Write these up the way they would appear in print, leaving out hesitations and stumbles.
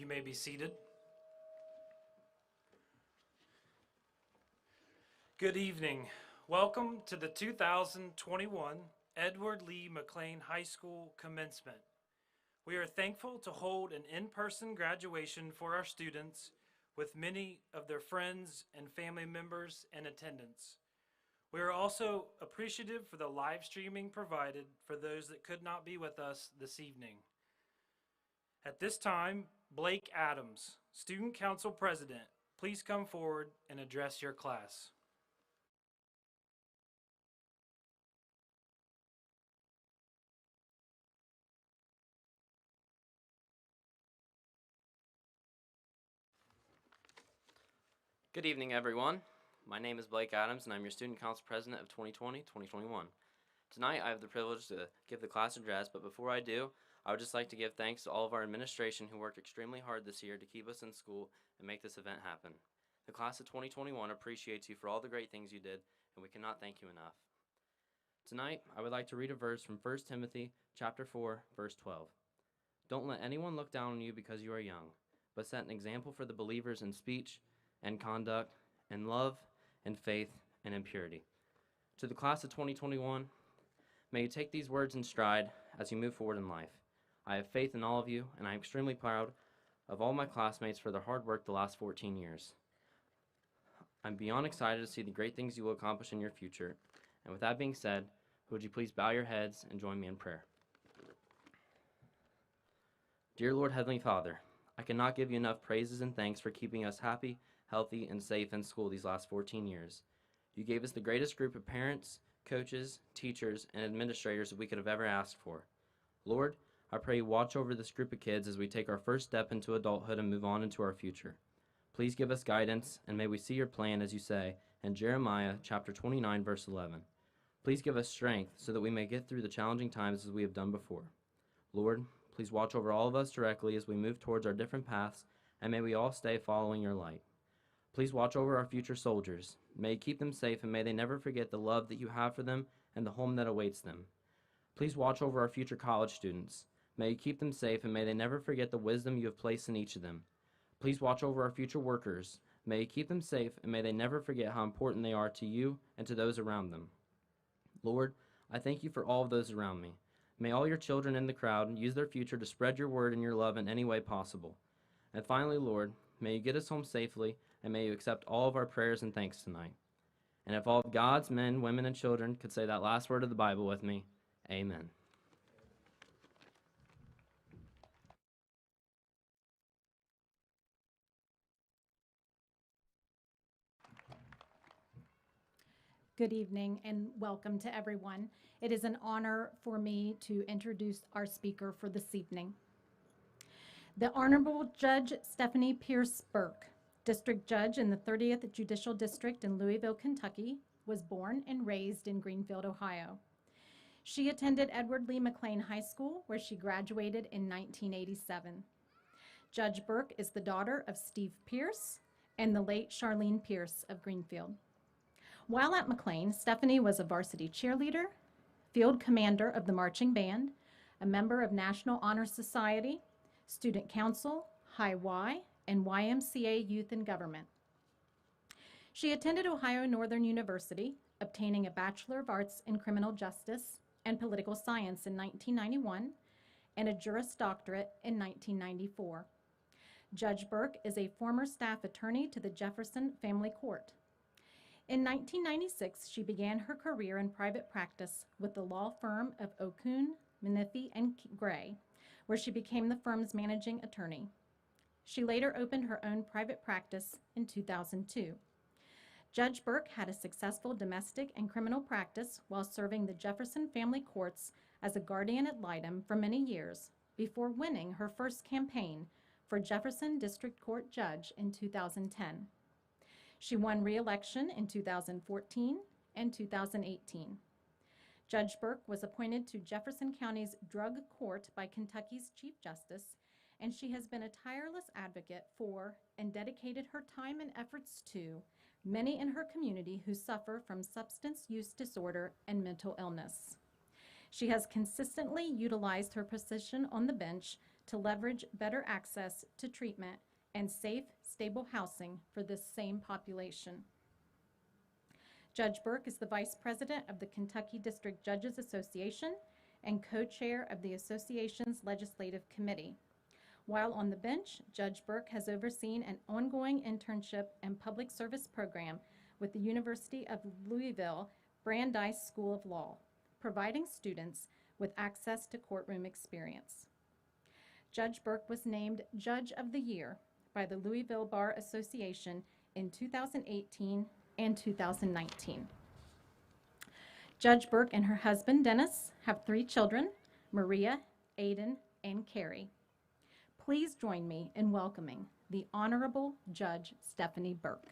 You may be seated. Good evening. Welcome to the 2021 Edward Lee McClain High School Commencement. We are thankful to hold an in-person graduation for our students with many of their friends and family members in attendance. We are also appreciative for the live streaming provided for those that could not be with us this evening. At this time, Blake Adams, Student Council President, please come forward and address your class. Good evening, everyone. My name is Blake Adams, and I'm your Student Council President of 2020-2021. Tonight, I have the privilege to give the class address, but before I do, I would just like to give thanks to all of our administration who worked extremely hard this year to keep us in school and make this event happen. The class of 2021 appreciates you for all the great things you did, and we cannot thank you enough. Tonight, I would like to read a verse from 1 Timothy chapter 4, verse 12. Don't let anyone look down on you because you are young, but set an example for the believers in speech and conduct and love and faith and in purity. To the class of 2021, may you take these words in stride as you move forward in life. I have faith in all of you, and I am extremely proud of all my classmates for their hard work the last 14 years. I'm beyond excited to see the great things you will accomplish in your future. And with that being said, would you please bow your heads and join me in prayer? Dear Lord Heavenly Father, I cannot give you enough praises and thanks for keeping us happy, healthy, and safe in school these last 14 years. You gave us the greatest group of parents, coaches, teachers, and administrators that we could have ever asked for. Lord, I pray you watch over this group of kids as we take our first step into adulthood and move on into our future. Please give us guidance, and may we see your plan as you say in Jeremiah chapter 29, verse 11. Please give us strength so that we may get through the challenging times as we have done before. Lord, please watch over all of us directly as we move towards our different paths, and may we all stay following your light. Please watch over our future soldiers. May you keep them safe, and may they never forget the love that you have for them and the home that awaits them. Please watch over our future college students. May you keep them safe, and may they never forget the wisdom you have placed in each of them. Please watch over our future workers. May you keep them safe, and may they never forget how important they are to you and to those around them. Lord, I thank you for all of those around me. May all your children in the crowd use their future to spread your word and your love in any way possible. And finally, Lord, may you get us home safely, and may you accept all of our prayers and thanks tonight. And if all of God's men, women, and children could say that last word of the Bible with me, amen. Good evening and welcome to everyone. It is an honor for me to introduce our speaker for this evening. The Honorable Judge Stephanie Pierce Burke, District Judge in the 30th Judicial District in Louisville, Kentucky, was born and raised in Greenfield, Ohio. She attended Edward Lee McClain High School, where she graduated in 1987. Judge Burke is the daughter of Steve Pierce and the late Charlene Pierce of Greenfield. While at McClain, Stephanie was a varsity cheerleader, field commander of the marching band, a member of National Honor Society, Student Council, High Y, and YMCA Youth in Government. She attended Ohio Northern University, obtaining a Bachelor of Arts in Criminal Justice and Political Science in 1991 and a Juris Doctorate in 1994. Judge Burke is a former staff attorney to the Jefferson Family Court. In 1996, she began her career in private practice with the law firm of Okun, Menifee, and Gray, where she became the firm's managing attorney. She later opened her own private practice in 2002. Judge Burke had a successful domestic and criminal practice while serving the Jefferson Family Courts as a guardian ad litem for many years before winning her first campaign for Jefferson District Court Judge in 2010. She won re-election in 2014 and 2018. Judge Burke was appointed to Jefferson County's Drug Court by Kentucky's Chief Justice, and she has been a tireless advocate for and dedicated her time and efforts to many in her community who suffer from substance use disorder and mental illness. She has consistently utilized her position on the bench to leverage better access to treatment and safe, stable housing for this same population. Judge Burke is the Vice President of the Kentucky District Judges Association and co-chair of the association's Legislative Committee. While on the bench, Judge Burke has overseen an ongoing internship and public service program with the University of Louisville Brandeis School of Law, providing students with access to courtroom experience. Judge Burke was named Judge of the Year by the Louisville Bar Association in 2018 and 2019. Judge Burke and her husband, Dennis, have 3 children, Maria, Aiden, and Carrie. Please join me in welcoming the Honorable Judge Stephanie Burke.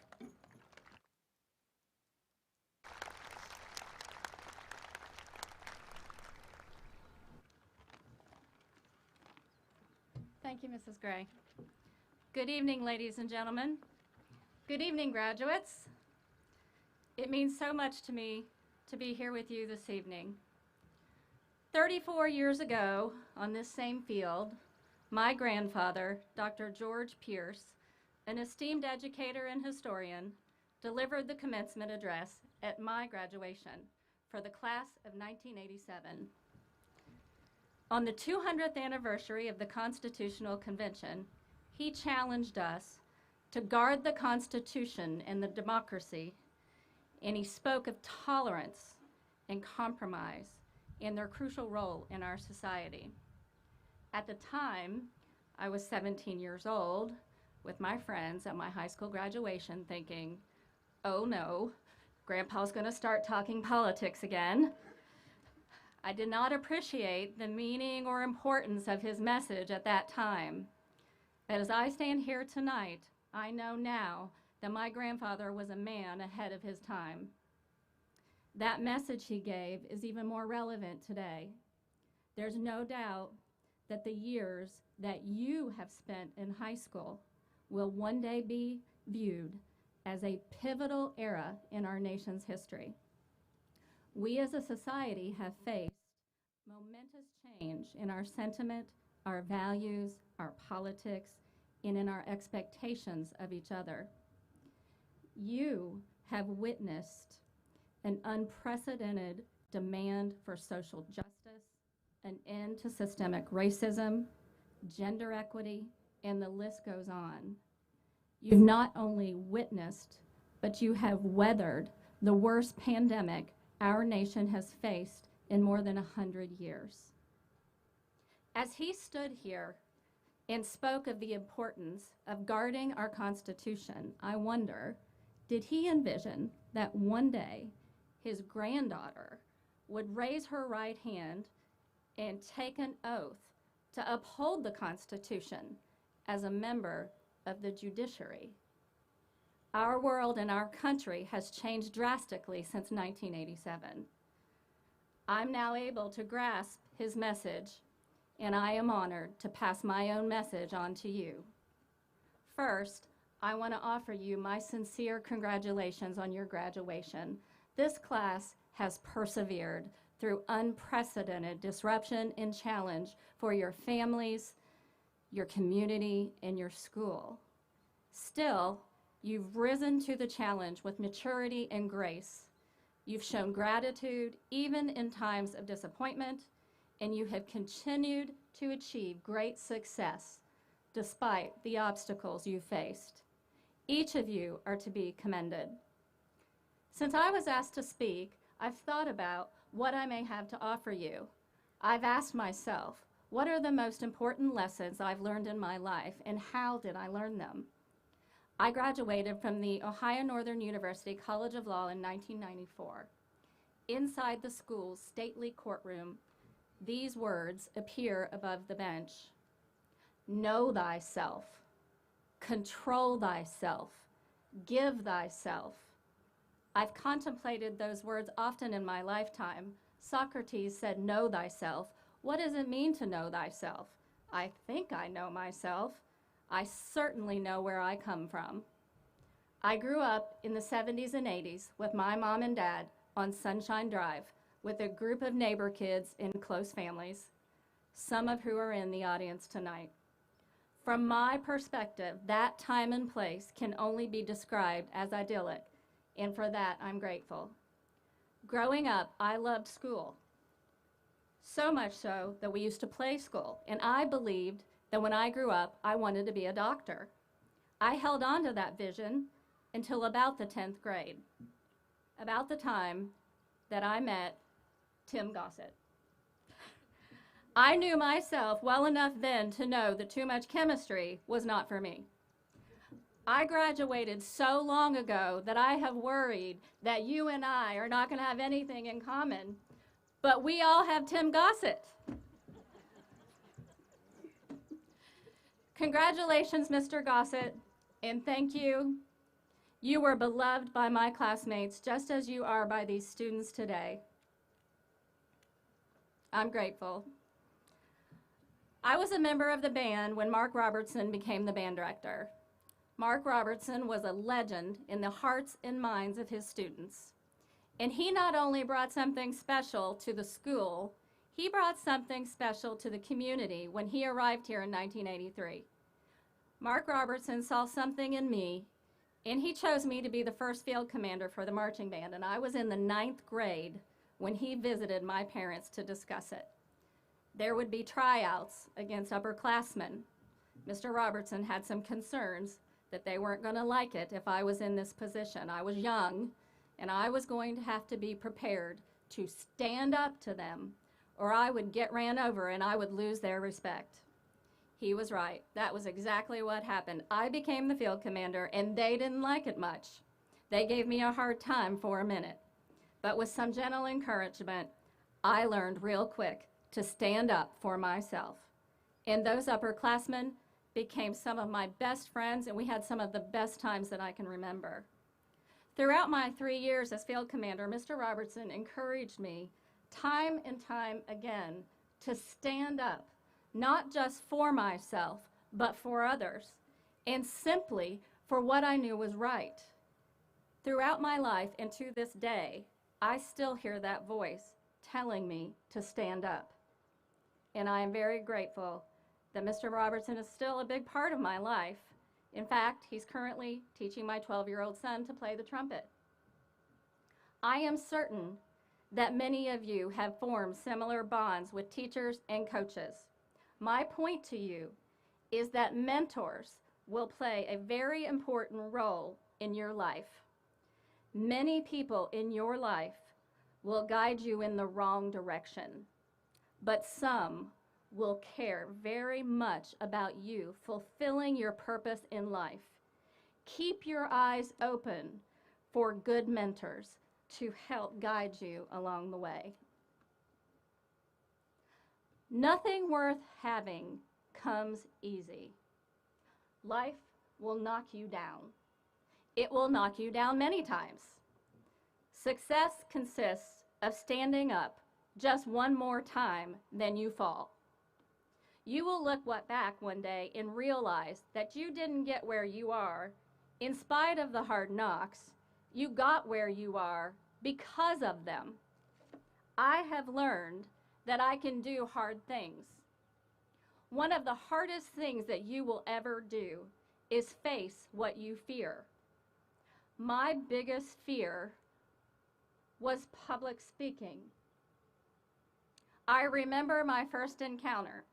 Thank you, Mrs. Gray. Good evening, ladies and gentlemen. Good evening, graduates. It means so much to me to be here with you this evening. 34 years ago, on this same field, my grandfather, Dr. George Pierce, an esteemed educator and historian, delivered the commencement address at my graduation for the class of 1987. On the 200th anniversary of the Constitutional Convention, he challenged us to guard the Constitution and the democracy, and he spoke of tolerance and compromise and their crucial role in our society. At the time, I was 17 years old with my friends at my high school graduation thinking, oh no, Grandpa's gonna start talking politics again. I did not appreciate the meaning or importance of his message at that time. But as I stand here tonight, I know now that my grandfather was a man ahead of his time. That message he gave is even more relevant today. There's no doubt that the years that you have spent in high school will one day be viewed as a pivotal era in our nation's history. We as a society have faced momentous change in our sentiment, our values, our politics, and in our expectations of each other. You have witnessed an unprecedented demand for social justice, an end to systemic racism, gender equity, and the list goes on. You've not only witnessed, but you have weathered the worst pandemic our nation has faced in more than 100 years. As he stood here and spoke of the importance of guarding our Constitution, I wonder, did he envision that one day his granddaughter would raise her right hand and take an oath to uphold the Constitution as a member of the judiciary? Our world and our country has changed drastically since 1987. I'm now able to grasp his message, and I am honored to pass my own message on to you. First, I want to offer you my sincere congratulations on your graduation. This class has persevered through unprecedented disruption and challenge for your families, your community, and your school. Still, you've risen to the challenge with maturity and grace. You've shown gratitude even in times of disappointment, and you have continued to achieve great success despite the obstacles you faced. Each of you are to be commended. Since I was asked to speak, I've thought about what I may have to offer you. I've asked myself, what are the most important lessons I've learned in my life, and how did I learn them? I graduated from the Ohio Northern University College of Law in 1994. Inside the school's stately courtroom, these words appear above the bench. Know thyself, control thyself, give thyself. I've contemplated those words often in my lifetime. Socrates said, know thyself. What does it mean to know thyself? I think I know myself. I certainly know where I come from. I grew up in the 70s and 80s with my mom and dad on Sunshine Drive with a group of neighbor kids in close families. some of who are in the audience tonight. From my perspective, that time and place can only be described as idyllic, and for that, I'm grateful. Growing up, I loved school. So much so that we used to play school, and I believed that when I grew up, I wanted to be a doctor. I held on to that vision until about the 10th grade, about the time that I met Tim Gossett. I knew myself well enough then to know that too much chemistry was not for me. I graduated so long ago that I have worried that you and I are not going to have anything in common, but we all have Tim Gossett. Congratulations, Mr. Gossett, and thank you. You were beloved by my classmates just as you are by these students today. I'm grateful. I was a member of the band when Mark Robertson became the band director. Mark Robertson was a legend in the hearts and minds of his students. And he not only brought something special to the school, he brought something special to the community when he arrived here in 1983. Mark Robertson saw something in me, and he chose me to be the first field commander for the marching band, and I was in the 9th grade when he visited my parents to discuss it. There would be tryouts against upperclassmen. Mr. Robertson had some concerns that they weren't going to like it if I was in this position. I was young, and I was going to have to be prepared to stand up to them, or I would get ran over and I would lose their respect. He was right. That was exactly what happened. I became the field commander, and they didn't like it much. They gave me a hard time for a minute. But with some gentle encouragement, I learned real quick to stand up for myself. And those upperclassmen became some of my best friends, and we had some of the best times that I can remember. Throughout my 3 years as field commander, Mr. Robertson encouraged me time and time again to stand up, not just for myself, but for others, and simply for what I knew was right. Throughout my life and to this day, I still hear that voice telling me to stand up. And I am very grateful that Mr. Robertson is still a big part of my life. In fact, he's currently teaching my 12-year-old son to play the trumpet. I am certain that many of you have formed similar bonds with teachers and coaches. My point to you is that mentors will play a very important role in your life. Many people in your life will guide you in the wrong direction, but some will care very much about you fulfilling your purpose in life. Keep your eyes open for good mentors to help guide you along the way. Nothing worth having comes easy. Life will knock you down. It will knock you down many times. Success consists of standing up just one more time than you fall. You will look back one day and realize that you didn't get where you are in spite of the hard knocks. You got where you are because of them. I have learned that I can do hard things. One of the hardest things that you will ever do is face what you fear. My biggest fear was public speaking. I remember my first encounter.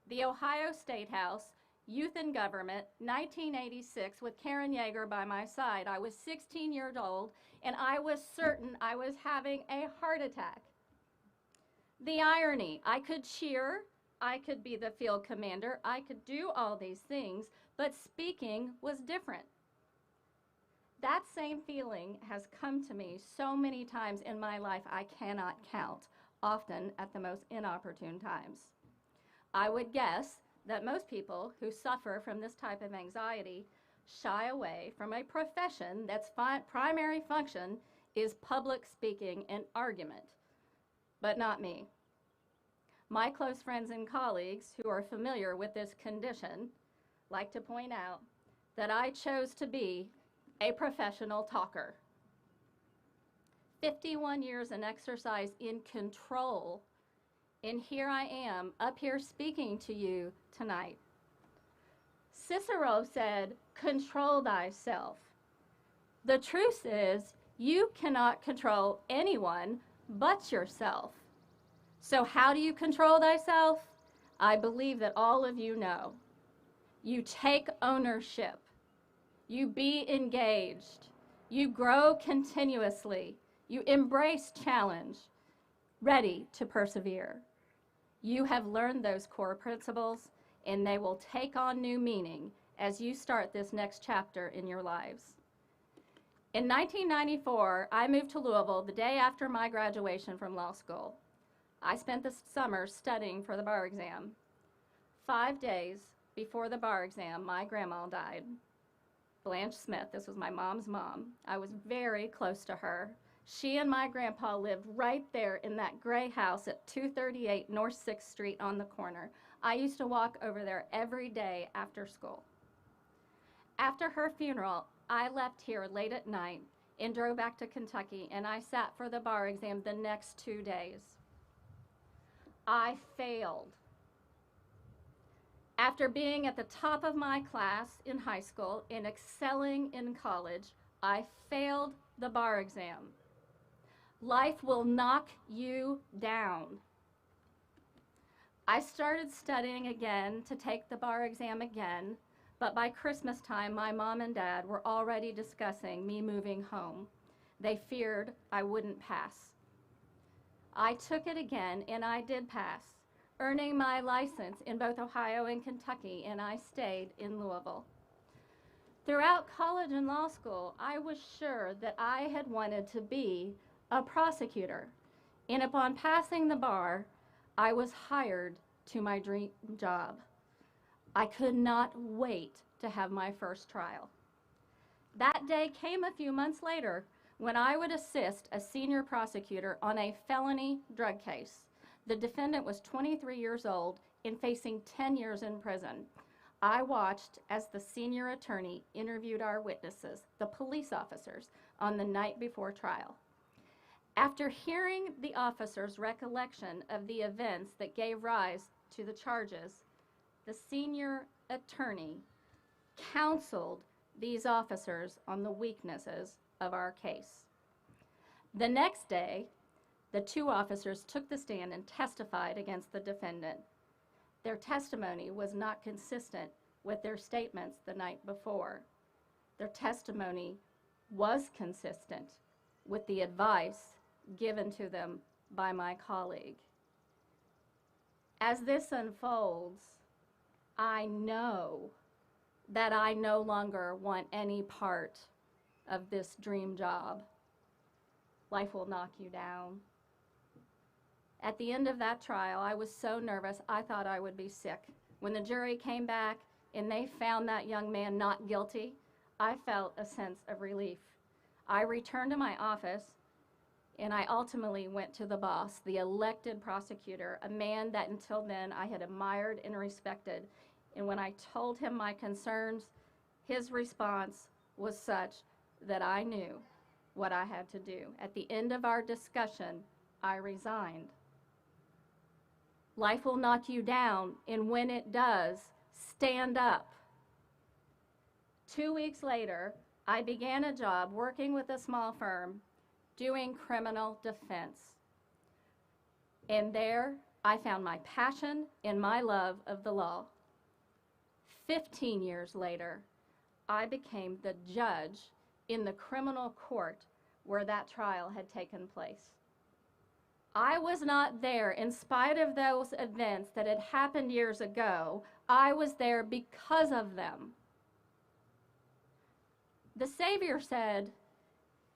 The Ohio State House, Youth in Government, 1986, with Karen Yeager by my side. I was 16 years old, and I was certain I was having a heart attack. The irony, I could cheer, I could be the field commander, I could do all these things, but speaking was different. That same feeling has come to me so many times in my life I cannot count, often at the most inopportune times. I would guess that most people who suffer from this type of anxiety shy away from a profession that's primary function is public speaking and argument, but not me. My close friends and colleagues who are familiar with this condition like to point out that I chose to be a professional talker. 51 years in exercise in control And here I am, up here speaking to you tonight. Cicero said, "Control thyself." The truth is, you cannot control anyone but yourself. So how do you control thyself? I believe that all of you know. You take ownership. You be engaged. You grow continuously. You embrace challenge, ready to persevere. You have learned those core principles, and they will take on new meaning as you start this next chapter in your lives. In 1994, I moved to Louisville the day after my graduation from law school. I spent the summer studying for the bar exam. 5 days before the bar exam, my grandma died. Blanche Smith, this was my mom's mom. I was very close to her. She and my grandpa lived right there in that gray house at 238 North 6th Street on the corner. I used to walk over there every day after school. After her funeral, I left here late at night and drove back to Kentucky, and I sat for the bar exam the next 2 days. I failed. After being at the top of my class in high school and excelling in college, I failed the bar exam. Life will knock you down. I started studying again to take the bar exam again, but by Christmas time, my mom and dad were already discussing me moving home. They feared I wouldn't pass. I took it again, and I did pass, earning my license in both Ohio and Kentucky, and I stayed in Louisville. Throughout college and law school, I was sure that I had wanted to be a prosecutor, and upon passing the bar, I was hired to my dream job. I could not wait to have my first trial. That day came a few months later when I would assist a senior prosecutor on a felony drug case. The defendant was 23 years old and facing 10 years in prison. I watched as the senior attorney interviewed our witnesses, the police officers, on the night before trial. After hearing the officers' recollection of the events that gave rise to the charges, the senior attorney counseled these officers on the weaknesses of our case. The next day, the two officers took the stand and testified against the defendant. Their testimony was not consistent with their statements the night before. Their testimony was consistent with the advice given to them by my colleague. As this unfolds, I know that I no longer want any part of this dream job. Life will knock you down. At the end of that trial, I was so nervous, I thought I would be sick. When the jury came back and they found that young man not guilty, I felt a sense of relief. I returned to my office, and I ultimately went to the boss, the elected prosecutor, a man that until then I had admired and respected. And when I told him my concerns, his response was such that I knew what I had to do. At the end of our discussion, I resigned. Life will knock you down, and when it does, stand up. 2 weeks later, I began a job working with a small firm doing criminal defense. And there, I found my passion and my love of the law. 15 years later, I became the judge in the criminal court where that trial had taken place. I was not there in spite of those events that had happened years ago. I was there because of them. The Savior said,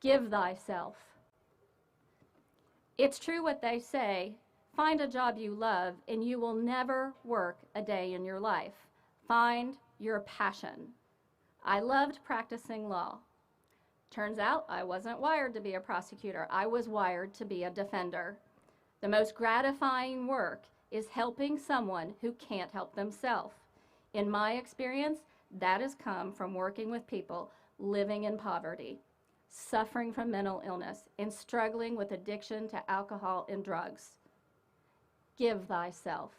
"Give thyself." It's true what they say, find a job you love and you will never work a day in your life. Find your passion. I loved practicing law. Turns out I wasn't wired to be a prosecutor. I was wired to be a defender. The most gratifying work is helping someone who can't help themselves. In my experience, that has come from working with people living in poverty, suffering from mental illness, and struggling with addiction to alcohol and drugs. give thyself.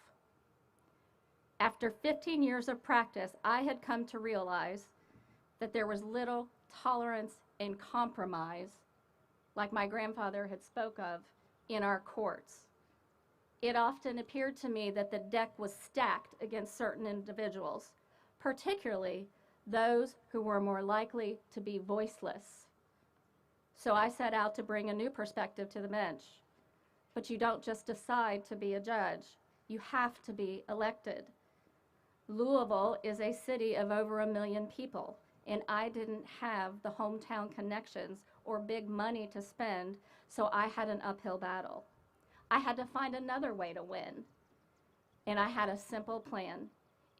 After 15 years of practice, I had come to realize that there was little tolerance and compromise, like my grandfather had spoke of, in our courts. It often appeared to me that the deck was stacked against certain individuals, particularly those who were more likely to be voiceless. So I set out to bring a new perspective to the bench. But you don't just decide to be a judge. You have to be elected. Louisville is a city of over 1 million people, and I didn't have the hometown connections or big money to spend, so I had an uphill battle. I had to find another way to win, and I had a simple plan,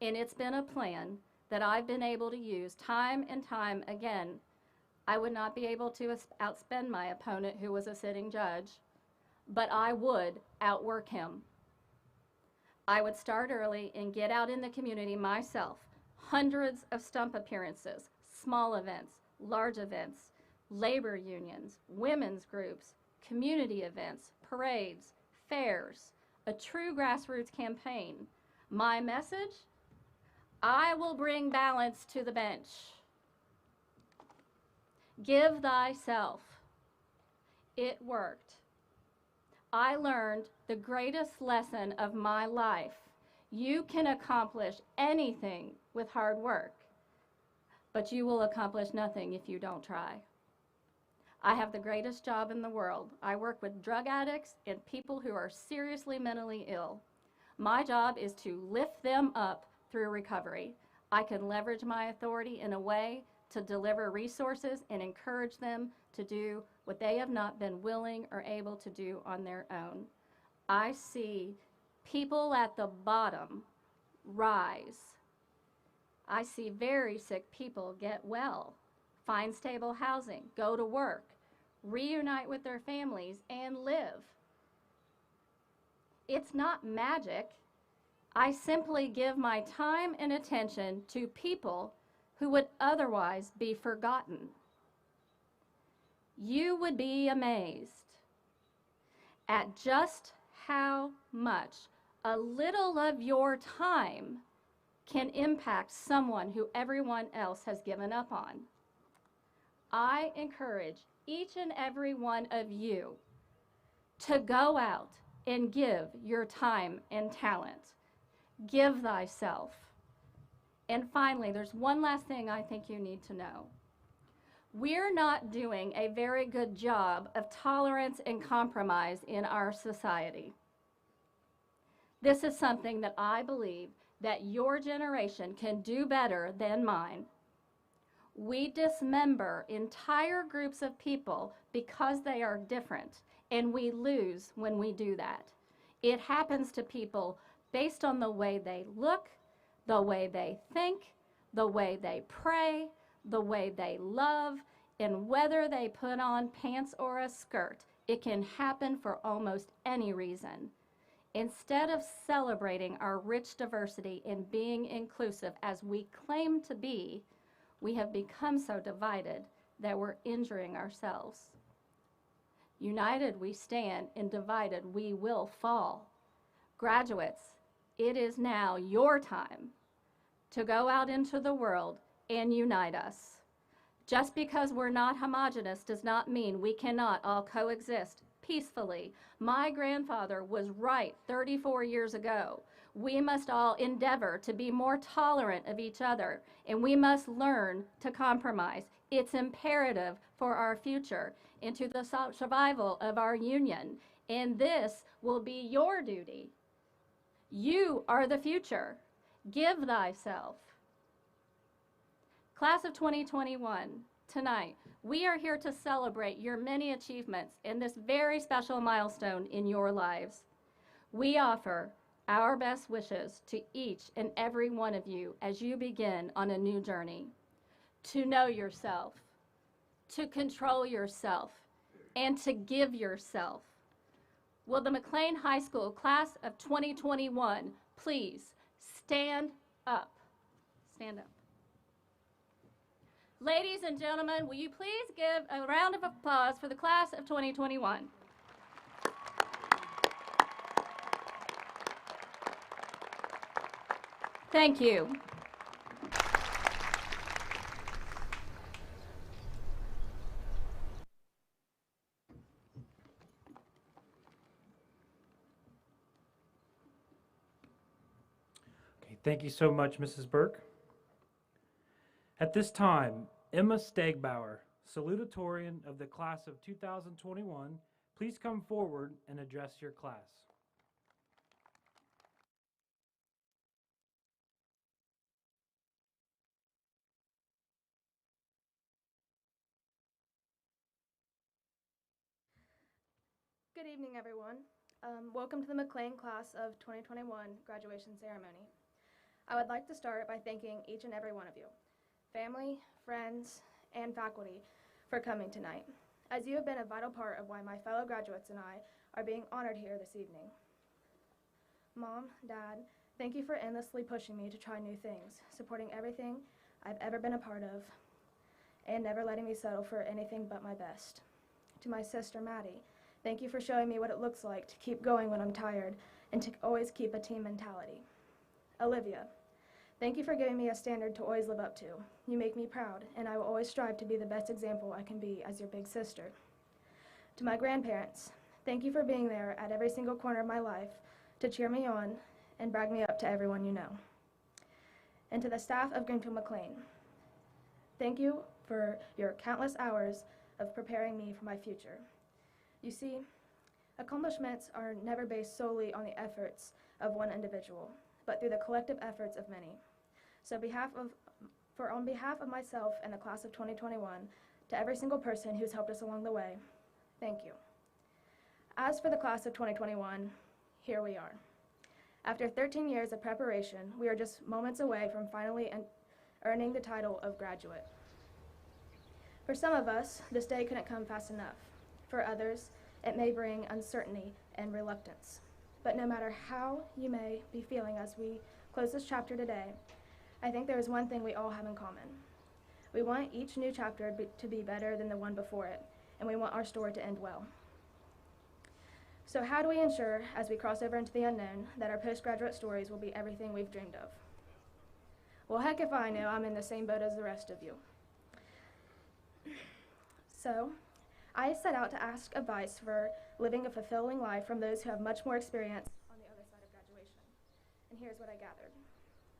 and it's been a plan that I've been able to use time and time again. I would not be able to outspend my opponent, who was a sitting judge, but I would outwork him. I would start early and get out in the community myself. Hundreds of stump appearances, small events, large events, labor unions, women's groups, community events, parades, fairs, a true grassroots campaign. My message? I will bring balance to the bench. Give thyself. It worked. I learned the greatest lesson of my life. You can accomplish anything with hard work, but you will accomplish nothing if you don't try. I have the greatest job in the world. I work with drug addicts and people who are seriously mentally ill. My job is to lift them up through recovery. I can leverage my authority in a way to deliver resources and encourage them to do what they have not been willing or able to do on their own. I see people at the bottom rise. I see very sick people get well, find stable housing, go to work, reunite with their families, and live. It's not magic. I simply give my time and attention to people who would otherwise be forgotten. You would be amazed at just how much a little of your time can impact someone who everyone else has given up on. I encourage each and every one of you to go out and give your time and talent. Give thyself. And finally, there's one last thing I think you need to know. We're not doing a very good job of tolerance and compromise in our society. This is something that I believe that your generation can do better than mine. We dismember entire groups of people because they are different, and we lose when we do that. It happens to people based on the way they look, the way they think, the way they pray, the way they love, and whether they put on pants or a skirt. It can happen for almost any reason. Instead of celebrating our rich diversity and being inclusive as we claim to be, we have become so divided that we're injuring ourselves. United we stand, and divided we will fall. Graduates, it is now your time to go out into the world and unite us. Just because we're not homogenous does not mean we cannot all coexist peacefully. My grandfather was right 34 years ago. We must all endeavor to be more tolerant of each other, and we must learn to compromise. It's imperative for our future and to the survival of our union, and this will be your duty. You are the future. Give thyself. Class of 2021, tonight, we are here to celebrate your many achievements in this very special milestone in your lives. We offer our best wishes to each and every one of you as you begin on a new journey. To know yourself, to control yourself, and to give yourself. Will the McClain High School Class of 2021 please stand up? Stand up. Ladies and gentlemen, will you please give a round of applause for the Class of 2021? Thank you. Okay, thank you so much, Mrs. Burke. At this time, Emma Stegbauer, salutatorian of the class of 2021, please come forward and address your class. Good evening, everyone. Welcome to the McClain Class of 2021 graduation ceremony. I would like to start by thanking each and every one of you, family, friends, and faculty, for coming tonight, as you have been a vital part of why my fellow graduates and I are being honored here this evening. Mom, Dad, thank you for endlessly pushing me to try new things, supporting everything I've ever been a part of, and never letting me settle for anything but my best. To my sister, Maddie, thank you for showing me what it looks like to keep going when I'm tired and to always keep a team mentality. Olivia, thank you for giving me a standard to always live up to. You make me proud, and I will always strive to be the best example I can be as your big sister. To my grandparents, thank you for being there at every single corner of my life to cheer me on and brag me up to everyone you know. And to the staff of Greenfield McClain, thank you for your countless hours of preparing me for my future. You see, accomplishments are never based solely on the efforts of one individual, but through the collective efforts of many. So on behalf of myself and the class of 2021, to every single person who's helped us along the way, thank you. As for the class of 2021, here we are. After 13 years of preparation, we are just moments away from finally earning the title of graduate. For some of us, this day couldn't come fast enough. For others, it may bring uncertainty and reluctance. But no matter how you may be feeling as we close this chapter today, I think there is one thing we all have in common. We want each new chapter to be better than the one before it, and we want our story to end well. So how do we ensure, as we cross over into the unknown, that our postgraduate stories will be everything we've dreamed of? Well, heck if I know. I'm in the same boat as the rest of you. So, I set out to ask advice for living a fulfilling life from those who have much more experience on the other side of graduation. And here's what I gathered.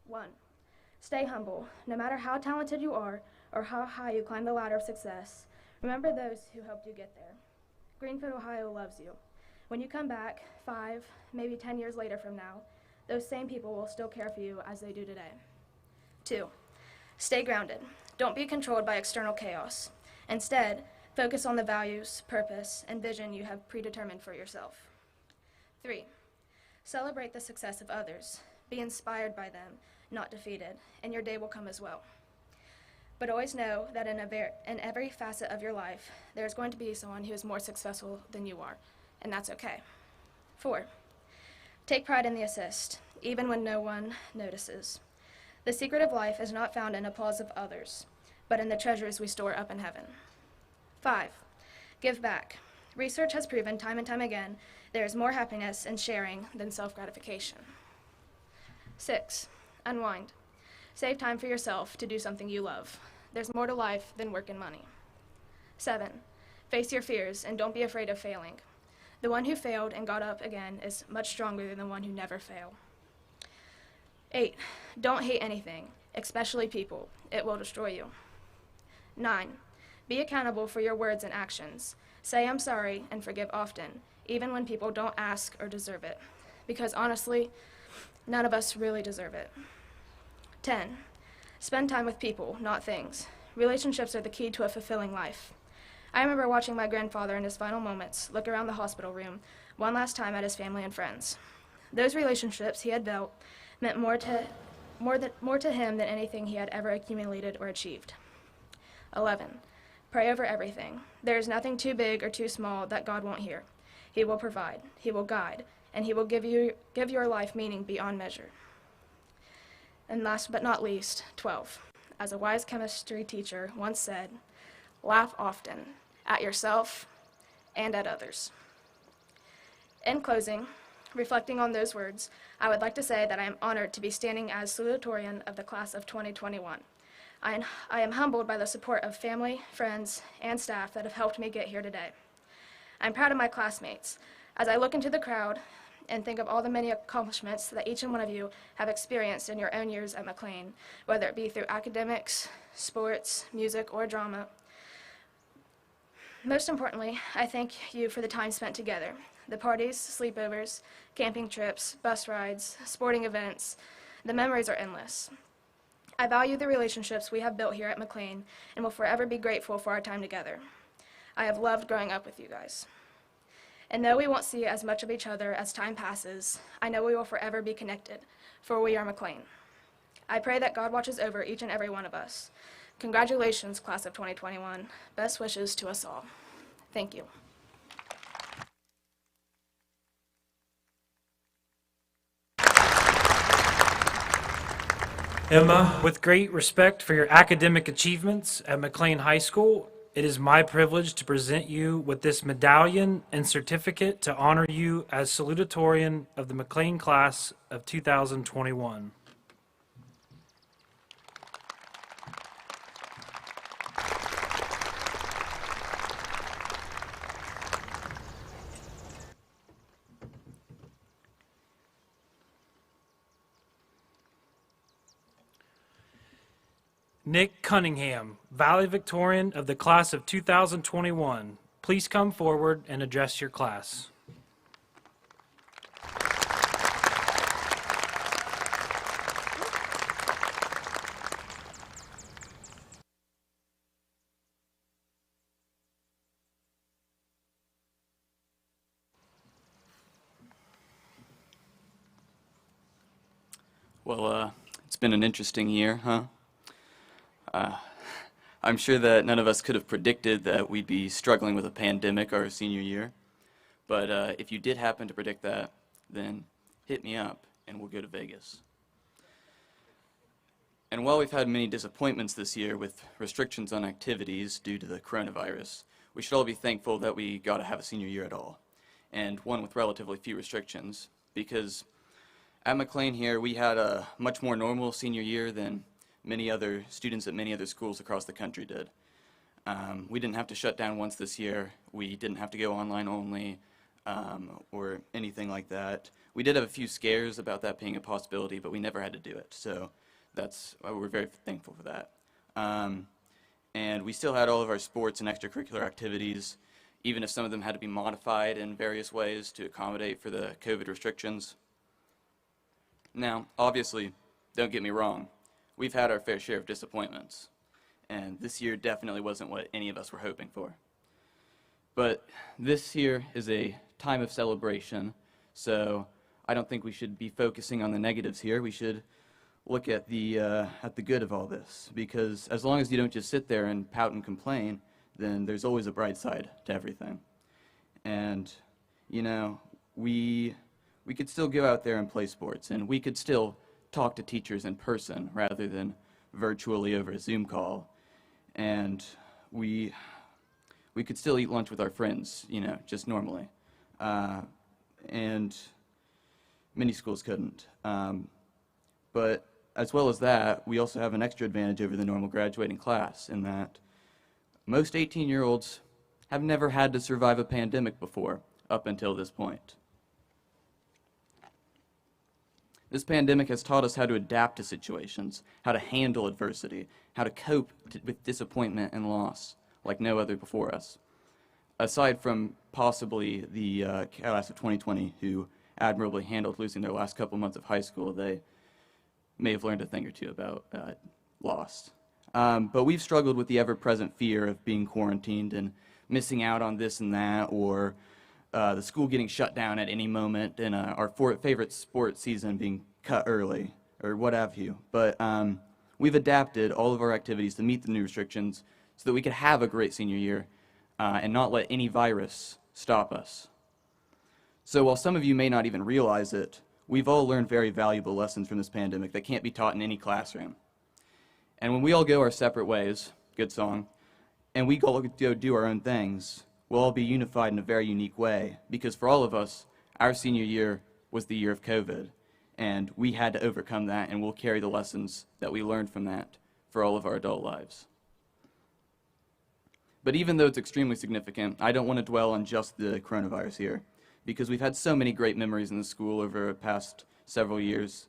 1, stay humble. No matter how talented you are or how high you climb the ladder of success, remember those who helped you get there. Greenfield, Ohio loves you. When you come back 5, maybe 10 years later from now, those same people will still care for you as they do today. 2, stay grounded. Don't be controlled by external chaos. Instead, focus on the values, purpose, and vision you have predetermined for yourself. 3, celebrate the success of others. Be inspired by them, not defeated, and your day will come as well. But always know that in every facet of your life, there's going to be someone who is more successful than you are, and that's okay. 4, take pride in the assist, even when no one notices. The secret of life is not found in applause of others, but in the treasures we store up in heaven. 5, give back. Research has proven time and time again there is more happiness in sharing than self-gratification. 6, unwind. Save time for yourself to do something you love. There's more to life than work and money. 7, face your fears and don't be afraid of failing. The one who failed and got up again is much stronger than the one who never failed. 8, don't hate anything, especially people. It will destroy you. 9, be accountable for your words and actions. Say I'm sorry and forgive often, even when people don't ask or deserve it. Because honestly, none of us really deserve it. 10, spend time with people, not things. Relationships are the key to a fulfilling life. I remember watching my grandfather in his final moments look around the hospital room one last time at his family and friends. Those relationships he had built meant more to him than anything he had ever accumulated or achieved. 11, pray over everything. There is nothing too big or too small that God won't hear. He will provide, He will guide, and He will give your life meaning beyond measure. And last but not least, 12, as a wise chemistry teacher once said, laugh often at yourself and at others. In closing, Reflecting on those words, I would like to say that I am honored to be standing as salutatorian of the class of 2021. I am humbled by the support of family, friends, and staff that have helped me get here today. I'm proud of my classmates. As I look into the crowd and think of all the many accomplishments that each and one of you have experienced in your own years at McClain, whether it be through academics, sports, music, or drama. Most importantly, I thank you for the time spent together. The parties, sleepovers, camping trips, bus rides, sporting events, the memories are endless. I value the relationships we have built here at McClain and will forever be grateful for our time together. I have loved growing up with you guys. And though we won't see as much of each other as time passes, I know we will forever be connected, for we are McClain. I pray that God watches over each and every one of us. Congratulations, class of 2021. Best wishes to us all. Thank you. Emma, with great respect for your academic achievements at McClain High School, it is my privilege to present you with this medallion and certificate to honor you as salutatorian of the McClain class of 2021. Nick Cunningham, valedictorian of the class of 2021. Please come forward and address your class. Well, it's been an interesting year, huh? I'm sure that none of us could have predicted that we'd be struggling with a pandemic our senior year. But if you did happen to predict that, then hit me up and we'll go to Vegas. And while we've had many disappointments this year with restrictions on activities due to the coronavirus, we should all be thankful that we got to have a senior year at all, and one with relatively few restrictions, because at McClain here we had a much more normal senior year than many other students at many other schools across the country did. We didn't have to shut down once this year. We didn't have to go online only or anything like that. We did have a few scares about that being a possibility, but we never had to do it. So we're very thankful for that. And we still had all of our sports and extracurricular activities, even if some of them had to be modified in various ways to accommodate for the COVID restrictions. Now, obviously, don't get me wrong, we've had our fair share of disappointments, and this year definitely wasn't what any of us were hoping for. But this year is a time of celebration, so I don't think we should be focusing on the negatives here. We should look at the good of all this, because as long as you don't just sit there and pout and complain, then there's always a bright side to everything. And, you know, we could still go out there and play sports, and we could still talk to teachers in person rather than virtually over a Zoom call. And we could still eat lunch with our friends, you know, just normally. And many schools couldn't. But as well as that, we also have an extra advantage over the normal graduating class in that most 18-year-olds have never had to survive a pandemic before up until this point. This pandemic has taught us how to adapt to situations, how to handle adversity, how to cope with disappointment and loss like no other before us. Aside from possibly the class of 2020 who admirably handled losing their last couple months of high school, they may have learned a thing or two about loss. But we've struggled with the ever-present fear of being quarantined and missing out on this and that, or the school getting shut down at any moment, and our favorite sports season being cut early, or what have you. But we've adapted all of our activities to meet the new restrictions so that we could have a great senior year and not let any virus stop us. So while some of you may not even realize it, we've all learned very valuable lessons from this pandemic that can't be taught in any classroom. And when we all go our separate ways, good song, and we go do our own things, we'll all be unified in a very unique way, because for all of us, our senior year was the year of COVID, and we had to overcome that, and we'll carry the lessons that we learned from that for all of our adult lives. But even though it's extremely significant, I don't want to dwell on just the coronavirus here, because we've had so many great memories in the school over the past several years.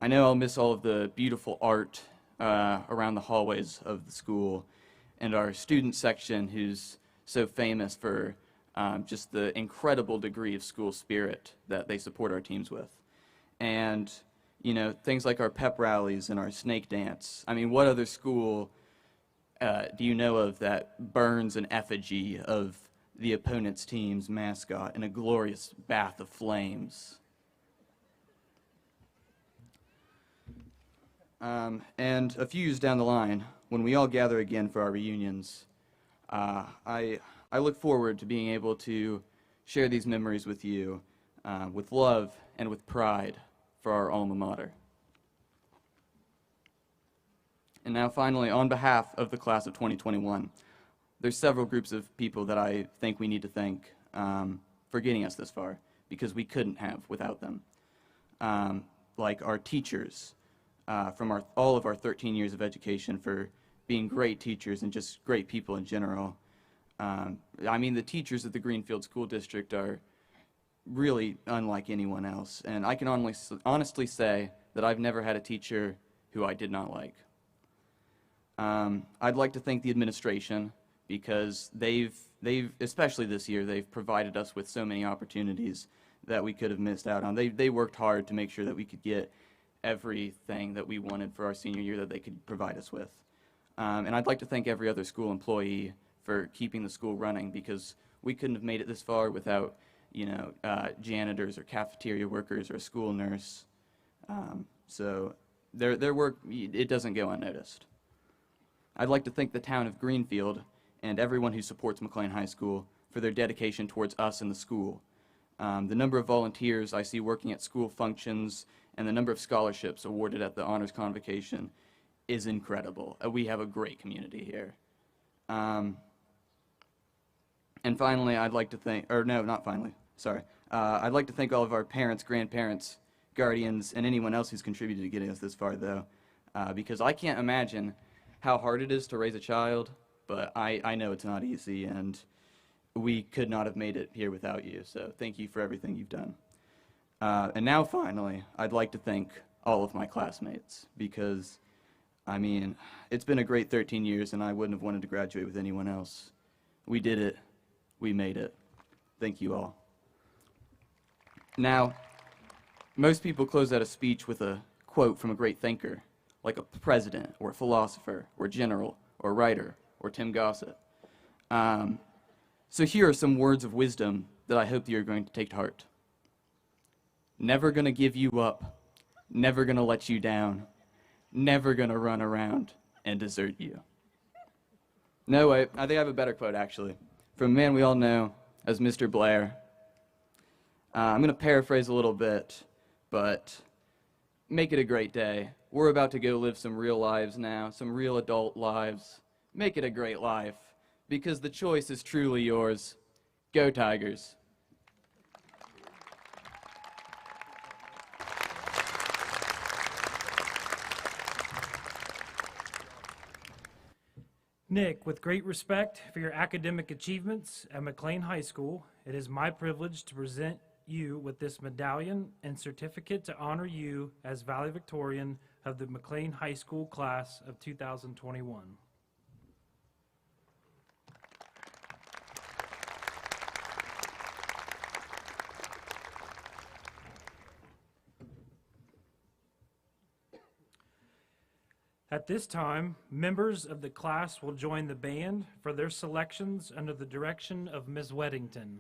I know I'll miss all of the beautiful art around the hallways of the school, and our student section, who's so famous for just the incredible degree of school spirit that they support our teams with. And, you know, things like our pep rallies and our snake dance. I mean, what other school do you know of that burns an effigy of the opponent's team's mascot in a glorious bath of flames? And a few years down the line, when we all gather again for our reunions, I look forward to being able to share these memories with you with love and with pride for our alma mater. And now finally, on behalf of the class of 2021, there's several groups of people that I think we need to thank for getting us this far, because we couldn't have without them. Like our teachers from all of our 13 years of education, for being great teachers and just great people in general. I mean, the teachers at the Greenfield School District are really unlike anyone else, and I can honestly say that I've never had a teacher who I did not like. I'd like to thank the administration, because they've especially this year, they've provided us with so many opportunities that we could have missed out on. They worked hard to make sure that we could get everything that we wanted for our senior year that they could provide us with. And I'd like to thank every other school employee for keeping the school running, because we couldn't have made it this far without, you know, janitors or cafeteria workers or a school nurse. So their work, it doesn't go unnoticed. I'd like to thank the town of Greenfield and everyone who supports McClain High School for their dedication towards us in the school. The number of volunteers I see working at school functions and the number of scholarships awarded at the Honors Convocation is incredible. We have a great community here. And finally, I'd like to thank, or no, not finally, sorry. I'd like to thank all of our parents, grandparents, guardians, and anyone else who's contributed to getting us this far, though, because I can't imagine how hard it is to raise a child, but I know it's not easy, and we could not have made it here without you, so thank you for everything you've done. And now, finally, I'd like to thank all of my classmates, because, I mean, it's been a great 13 years, and I wouldn't have wanted to graduate with anyone else. We did it. We made it. Thank you all. Now, most people close out a speech with a quote from a great thinker, like a president, or a philosopher, or general, or writer, or Tim Gossett. So here are some words of wisdom that I hope that you're going to take to heart. Never gonna give you up, never gonna let you down, never gonna run around and desert you. No, wait, I think I have a better quote, actually, from a man we all know as Mr. Blair. I'm gonna paraphrase a little bit, but make it a great day. We're about to go live some real lives now, some real adult lives. Make it a great life, because the choice is truly yours. Go Tigers. Nick, with great respect for your academic achievements at McClain High School, it is my privilege to present you with this medallion and certificate to honor you as valedictorian of the McClain High School class of 2021. At this time, members of the class will join the band for their selections under the direction of Ms. Weddington.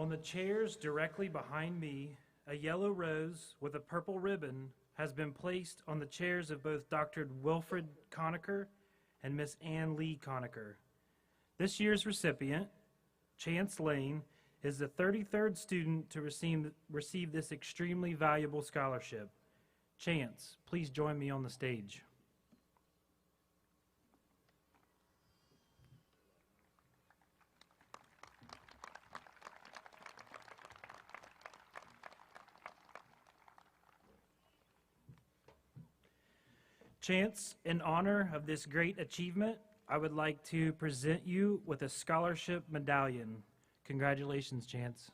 On the chairs directly behind me, a yellow rose with a purple ribbon has been placed on the chairs of both Dr. Wilfred Conacher and Miss Ann Lee Conacher. This year's recipient, Chance Lane, is the 33rd student to receive this extremely valuable scholarship. Chance, please join me on the stage. Chance, in honor of this great achievement, I would like to present you with a scholarship medallion. Congratulations, Chance.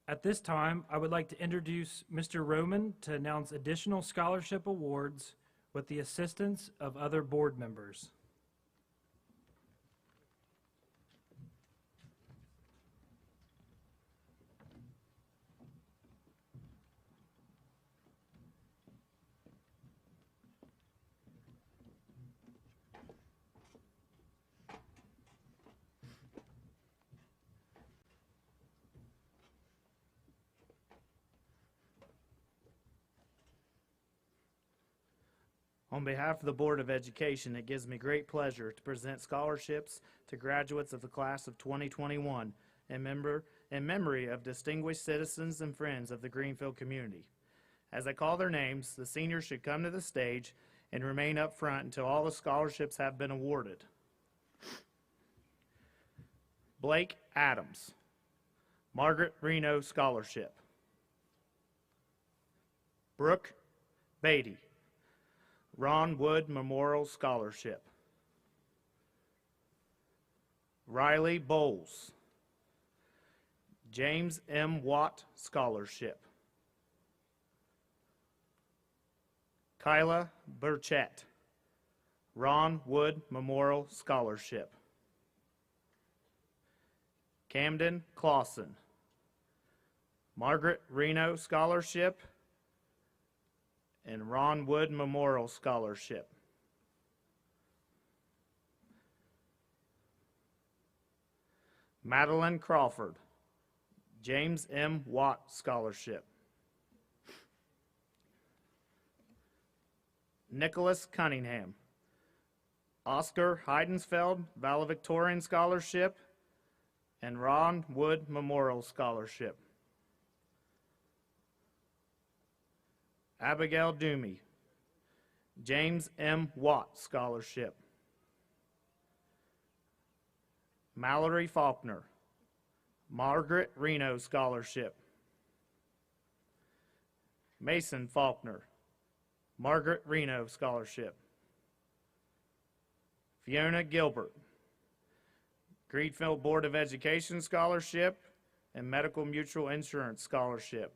At this time, I would like to introduce Mr. Roman to announce additional scholarship awards with the assistance of other board members. On behalf of the Board of Education, it gives me great pleasure to present scholarships to graduates of the class of 2021 in memory of distinguished citizens and friends of the Greenfield community. As I call their names, the seniors should come to the stage and remain up front until all the scholarships have been awarded. Blake Adams, Margaret Reno Scholarship. Brooke Beatty, Ron Wood Memorial Scholarship. Riley Bowles, James M. Watt Scholarship. Kyla Burchett, Ron Wood Memorial Scholarship. Camden Clausen, Margaret Reno Scholarship and Ron Wood Memorial Scholarship. Madeline Crawford, James M. Watt Scholarship. Nicholas Cunningham, Oscar Heidensfeld Valedictorian Scholarship and Ron Wood Memorial Scholarship. Abigail Toomey, James M. Watt Scholarship. Mallory Faulkner, Margaret Reno Scholarship. Mason Faulkner, Margaret Reno Scholarship. Fiona Gilbert, Greenfield Board of Education Scholarship and Medical Mutual Insurance Scholarship.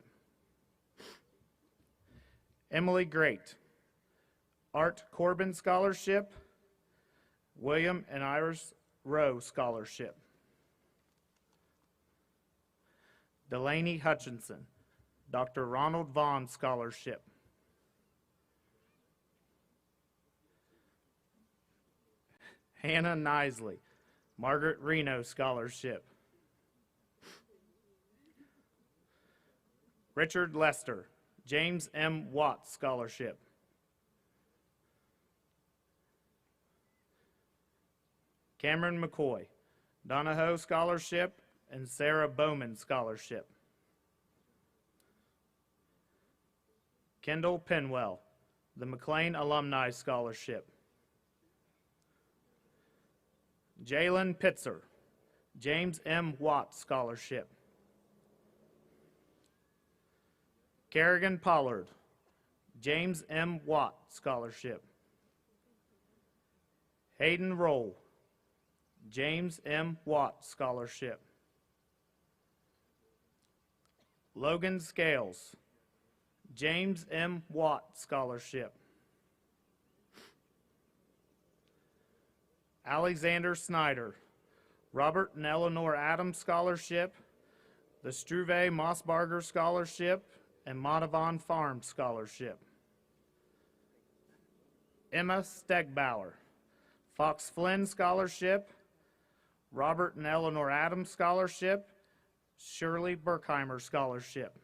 Emily Great, Art Corbin Scholarship, William and Iris Rowe Scholarship. Delaney Hutchinson, Dr. Ronald Vaughn Scholarship. Hannah Nisley, Margaret Reno Scholarship. Richard Lester, James M. Watt Scholarship. Cameron McCoy, Donahoe Scholarship and Sarah Bowman Scholarship. Kendall Penwell, the McClain Alumni Scholarship. Jalen Pitzer, James M. Watt Scholarship. Kerrigan Pollard, James M. Watt Scholarship. Hayden Roll, James M. Watt Scholarship. Logan Scales, James M. Watt Scholarship. Alexander Snyder, Robert and Eleanor Adams Scholarship, the Struve Mossbarger Scholarship, and Monavon Farm Scholarship. Emma Stegbauer, Fox Flynn Scholarship, Robert and Eleanor Adams Scholarship, Shirley Berkheimer Scholarship.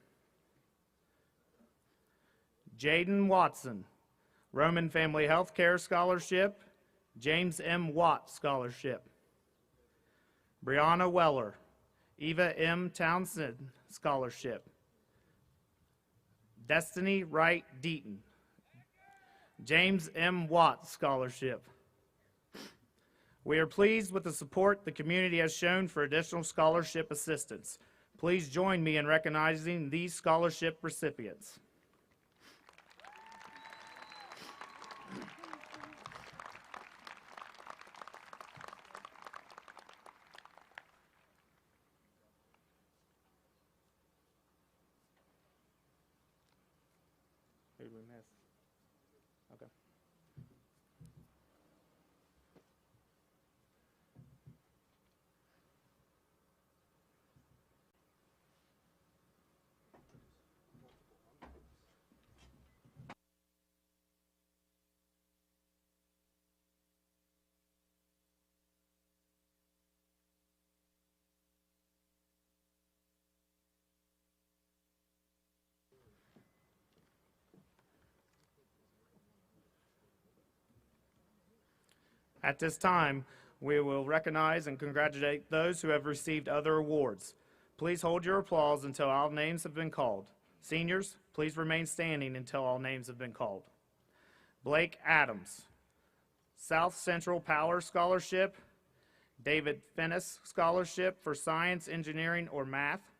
Jaden Watson, Roman Family Healthcare Scholarship, James M. Watt Scholarship. Brianna Weller, Eva M. Townsend Scholarship. Destiny Wright Deaton, James M. Watt Scholarship. We are pleased with the support the community has shown for additional scholarship assistance. Please join me in recognizing these scholarship recipients. Who did we miss? Okay. At this time, we will recognize and congratulate those who have received other awards. Please hold your applause until all names have been called. Seniors, please remain standing until all names have been called. Blake Adams, South Central Power Scholarship, David Finnis Scholarship for Science, Engineering, or Math,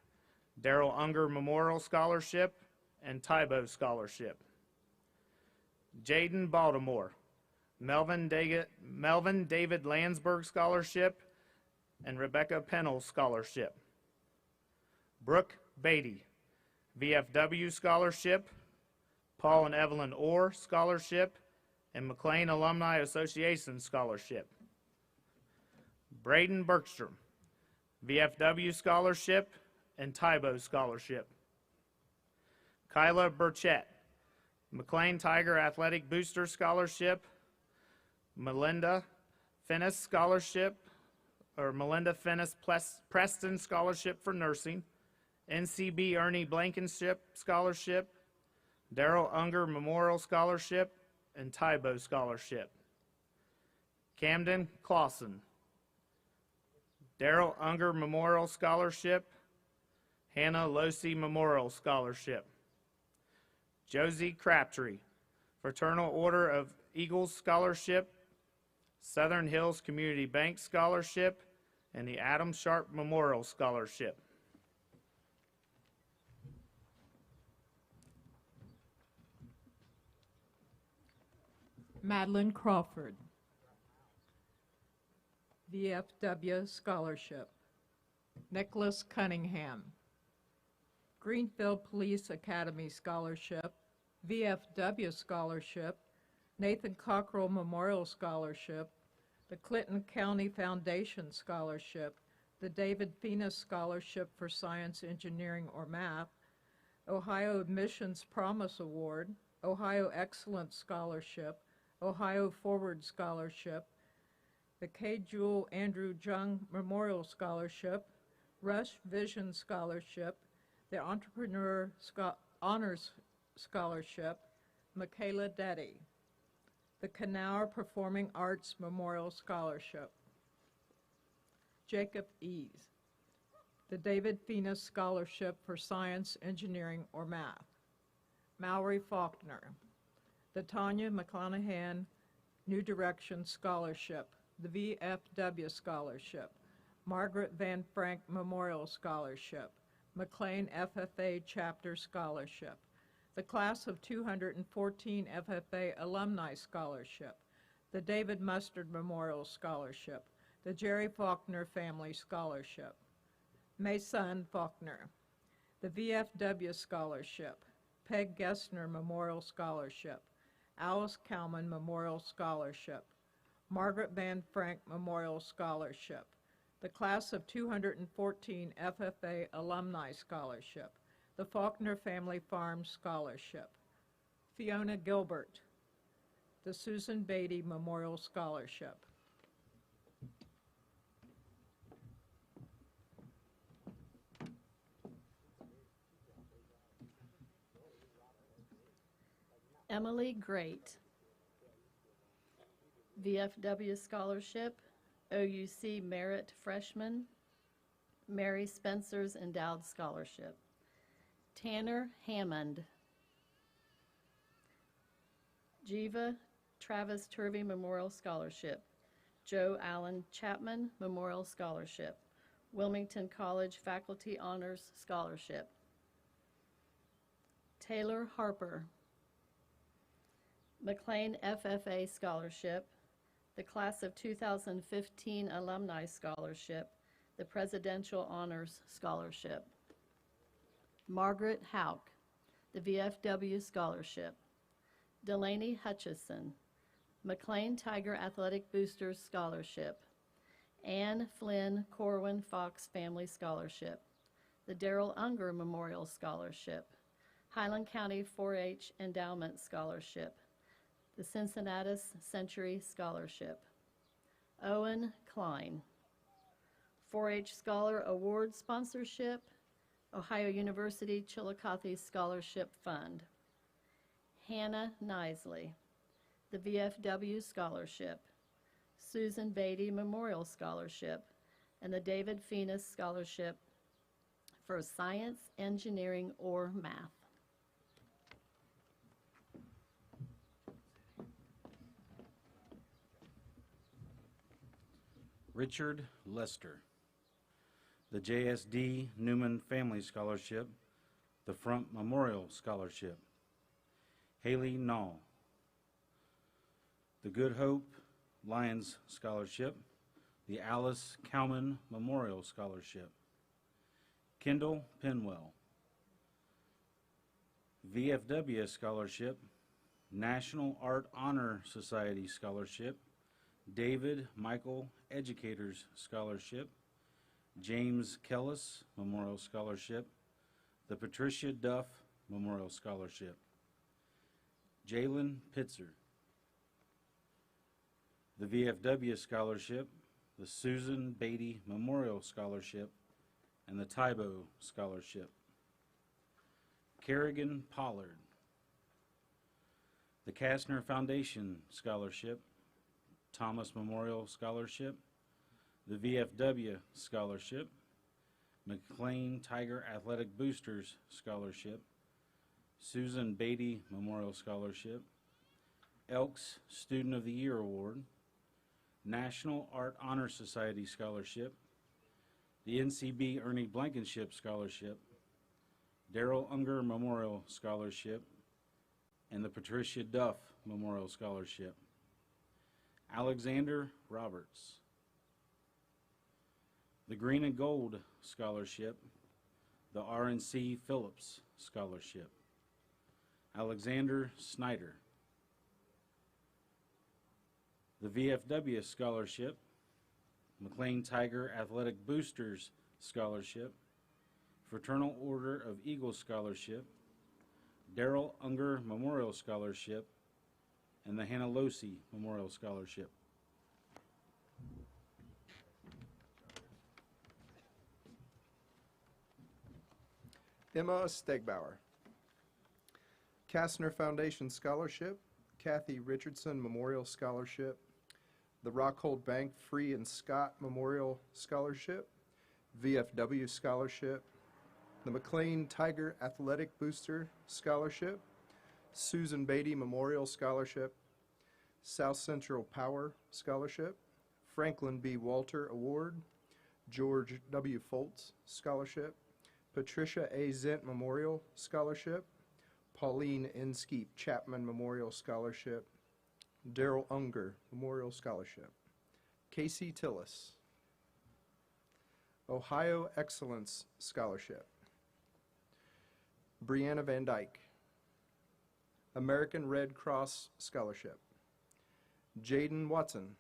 Darrell Unger Memorial Scholarship, and Tybo Scholarship. Jaden Baltimore, Melvin David Landsberg Scholarship, and Rebecca Pennell Scholarship. Brooke Beatty, VFW Scholarship, Paul and Evelyn Orr Scholarship, and McClain Alumni Association Scholarship. Braden Bergstrom, VFW Scholarship and Tybo Scholarship. Kyla Burchett, McClain Tiger Athletic Booster Scholarship, Melinda Finnis Scholarship, or Melinda Finnis Preston Scholarship for Nursing, NCB Ernie Blankenship Scholarship, Darrell Unger Memorial Scholarship, and Tybo Scholarship. Camden Clausen, Darrell Unger Memorial Scholarship, Hannah Losey Memorial Scholarship. Josie Crabtree, Fraternal Order of Eagles Scholarship, Southern Hills Community Bank Scholarship, and the Adam Sharp Memorial Scholarship. Madeline Crawford, VFW Scholarship. Nicholas Cunningham, Greenfield Police Academy Scholarship, VFW Scholarship, Nathan Cockrell Memorial Scholarship, the Clinton County Foundation Scholarship, the David Finnis Scholarship for Science, Engineering, or Math, Ohio Admissions Promise Award, Ohio Excellence Scholarship, Ohio Forward Scholarship, the K. Jewel Andrew Jung Memorial Scholarship, Rush Vision Scholarship, the Entrepreneur Honors Scholarship, Michaela Detty, the Knauer Performing Arts Memorial Scholarship. Jacob Ease, the David Finnis Scholarship for Science, Engineering, or Math. Mallory Faulkner, the Tanya McClanahan New Direction Scholarship, the VFW Scholarship, Margaret Van Frank Memorial Scholarship, McLean FFA Chapter Scholarship, the Class of 214 FFA Alumni Scholarship, the David Mustard Memorial Scholarship, the Jerry Faulkner Family Scholarship, Mason Faulkner, the VFW Scholarship, Peg Gessner Memorial Scholarship, Alice Kalman Memorial Scholarship, Margaret Van Frank Memorial Scholarship, the Class of 214 FFA Alumni Scholarship, the Faulkner Family Farm Scholarship. Fiona Gilbert, the Susan Beatty Memorial Scholarship. Emily Great, VFW Scholarship, OUC Merit Freshman, Mary Spencer's Endowed Scholarship. Tanner Hammond, Jiva Travis Turvey Memorial Scholarship, Joe Allen Chapman Memorial Scholarship, Wilmington College Faculty Honors Scholarship. Taylor Harper, McClain FFA Scholarship, the Class of 2015 Alumni Scholarship, the Presidential Honors Scholarship. Margaret Hauk, the VFW Scholarship. Delaney Hutchison, McClain Tiger Athletic Boosters Scholarship. Anne Flynn Corwin Fox Family Scholarship. The Darrell Unger Memorial Scholarship. Highland County 4-H Endowment Scholarship. The Cincinnatus Century Scholarship. Owen Klein, 4-H Scholar Award Sponsorship, Ohio University Chillicothe Scholarship Fund. Hannah Nisley, the VFW Scholarship, Susan Beatty Memorial Scholarship, and the David Phoenix Scholarship for Science, Engineering, or Math. Richard Lester, the JSD Newman Family Scholarship, the Front Memorial Scholarship. Haley Nall, the Good Hope Lions Scholarship, the Alice Cowman Memorial Scholarship. Kendall Penwell, VFW Scholarship, National Art Honor Society Scholarship, David Michael Educators Scholarship, James Kellis Memorial Scholarship, the Patricia Duff Memorial Scholarship. Jalen Pitzer, the VFW Scholarship, the Susan Beatty Memorial Scholarship, and the Tybo Scholarship. Kerrigan Pollard, the Kastner Foundation Scholarship, Thomas Memorial Scholarship, the VFW Scholarship, McClain Tiger Athletic Boosters Scholarship, Susan Beatty Memorial Scholarship, Elks Student of the Year Award, National Art Honor Society Scholarship, the NCB Ernie Blankenship Scholarship, Darrell Unger Memorial Scholarship, and the Patricia Duff Memorial Scholarship. Alexander Roberts, the Green and Gold Scholarship, the RNC Phillips Scholarship. Alexander Snyder, the VFW Scholarship, McClain Tiger Athletic Boosters Scholarship, Fraternal Order of Eagles Scholarship, Darrell Unger Memorial Scholarship, and the Hannah Losi Memorial Scholarship. Emma Stegbauer, Kastner Foundation Scholarship, Kathy Richardson Memorial Scholarship, the Rockhold Bank Free and Scott Memorial Scholarship, VFW Scholarship, the McClain Tiger Athletic Booster Scholarship, Susan Beatty Memorial Scholarship, South Central Power Scholarship, Franklin B. Walter Award, George W. Foltz Scholarship, Patricia A. Zent Memorial Scholarship, Pauline N. Skeep Chapman Memorial Scholarship, Darrell Unger Memorial Scholarship. Casey Tillis, Ohio Excellence Scholarship. Brianna Van Dyke, American Red Cross Scholarship. Jaden Watson,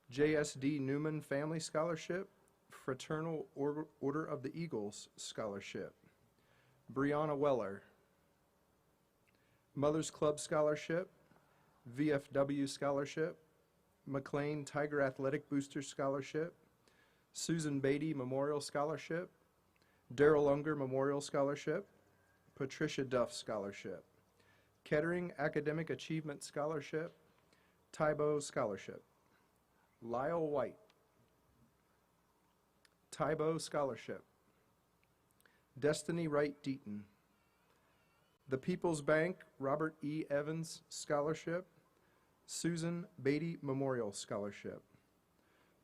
JSD Newman Family Scholarship, Fraternal Order of the Eagles Scholarship. Brianna Weller. Mothers Club Scholarship, VFW Scholarship, McClain Tiger Athletic Booster Scholarship, Susan Beatty Memorial Scholarship, Darrell Unger Memorial Scholarship, Patricia Duff Scholarship, Kettering Academic Achievement Scholarship, Tybo Scholarship, Lyle White, Tybo Scholarship, Destiny Wright Deaton, the People's Bank Robert E. Evans Scholarship, Susan Beatty Memorial Scholarship.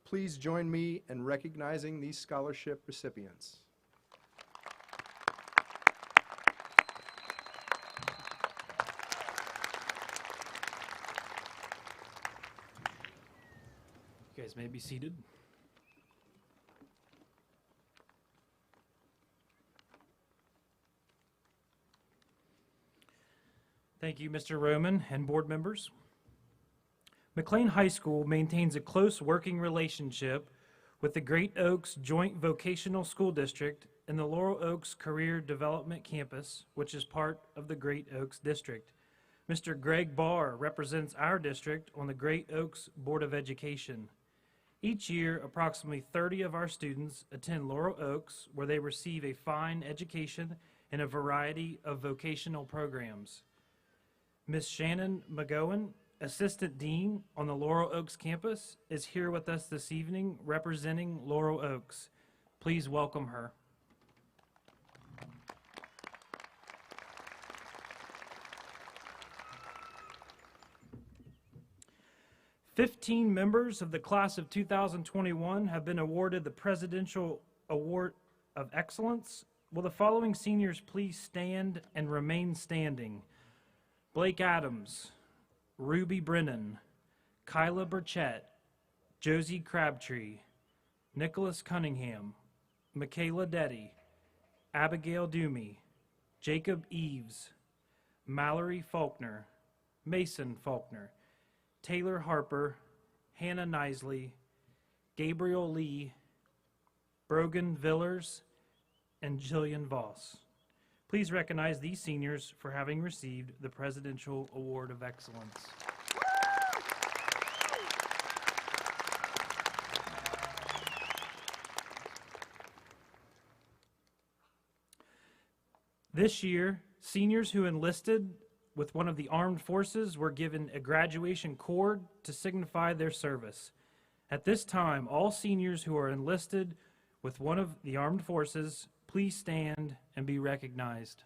Please join me in recognizing these scholarship recipients. You guys may be seated. Thank you, Mr. Roman and board members. McClain High School maintains a close working relationship with the Great Oaks Joint Vocational School District and the Laurel Oaks Career Development Campus, which is part of the Great Oaks District. Mr. Greg Barr represents our district on the Great Oaks Board of Education. Each year, approximately 30 of our students attend Laurel Oaks, where they receive a fine education in a variety of vocational programs. Ms. Shannon McGowan, Assistant Dean on the Laurel Oaks campus, is here with us this evening representing Laurel Oaks. Please welcome her. Fifteen members of the class of 2021 have been awarded the Presidential Award of Excellence. Will the following seniors please stand and remain standing? Blake Adams, Ruby Brennan, Kyla Burchett, Josie Crabtree, Nicholas Cunningham, Michaela Deddy, Abigail Doomy, Jacob Eves, Mallory Faulkner, Mason Faulkner, Taylor Harper, Hannah Nisley, Gabriel Lee, Brogan Villers, and Jillian Voss. Please recognize these seniors for having received the Presidential Award of Excellence. This year, seniors who enlisted with one of the armed forces were given a graduation cord to signify their service. At this time, all seniors who are enlisted with one of the armed forces, please stand and be recognized.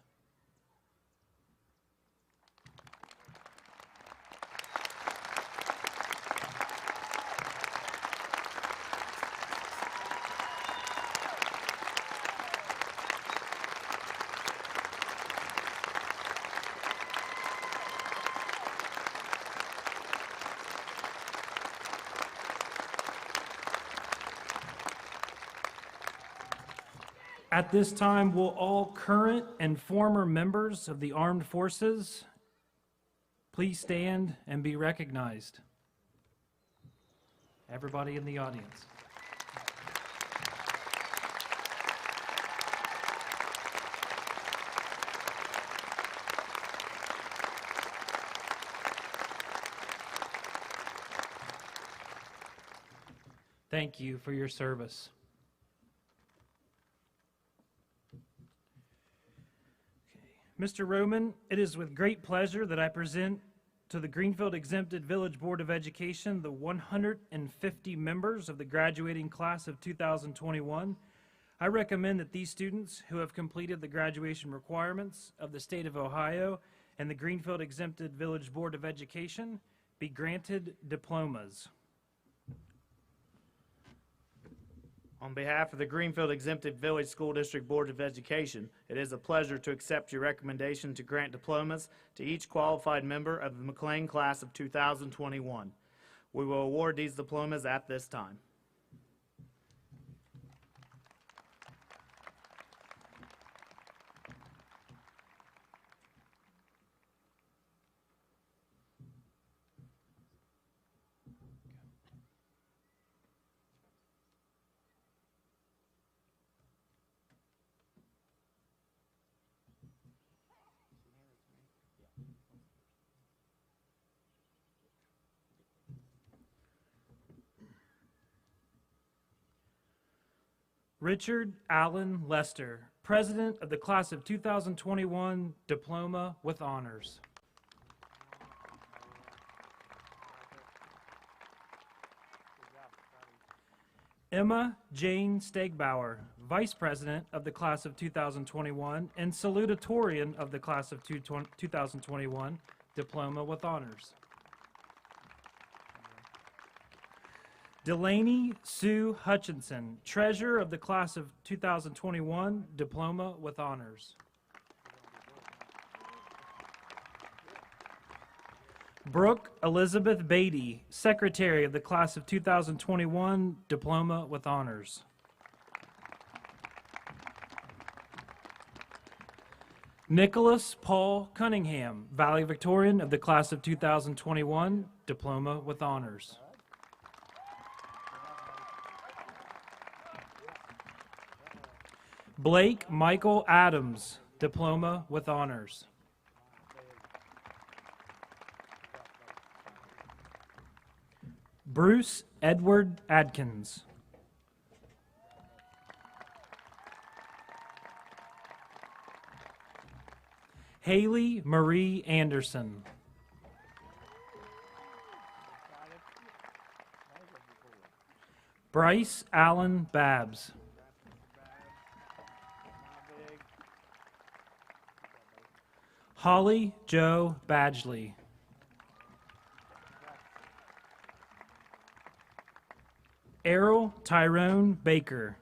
At this time, will all current and former members of the armed forces please stand and be recognized? Everybody in the audience. Thank you for your service. Mr. Roman, it is with great pleasure that I present to the Greenfield Exempted Village Board of Education the 150 members of the graduating class of 2021. I recommend that these students who have completed the graduation requirements of the state of Ohio and the Greenfield Exempted Village Board of Education be granted diplomas. On behalf of the Greenfield Exempted Village School District Board of Education, it is a pleasure to accept your recommendation to grant diplomas to each qualified member of the McClain class of 2021. We will award these diplomas at this time. Richard Allen Lester, President of the Class of 2021, Diploma with Honors. Emma Jane Stegbauer, Vice President of the Class of 2021 and Salutatorian of the Class of 2021, Diploma with Honors. Delaney Sue Hutchinson, Treasurer of the Class of 2021, Diploma with Honors. Brooke Elizabeth Beatty, Secretary of the Class of 2021, Diploma with Honors. Nicholas Paul Cunningham, Valedictorian of the Class of 2021, Diploma with Honors. Blake Michael Adams, Diploma with Honors. Bruce Edward Adkins. Haley Marie Anderson. Bryce Allen Babs. Holly Joe Badgley. Errol Tyrone Baker.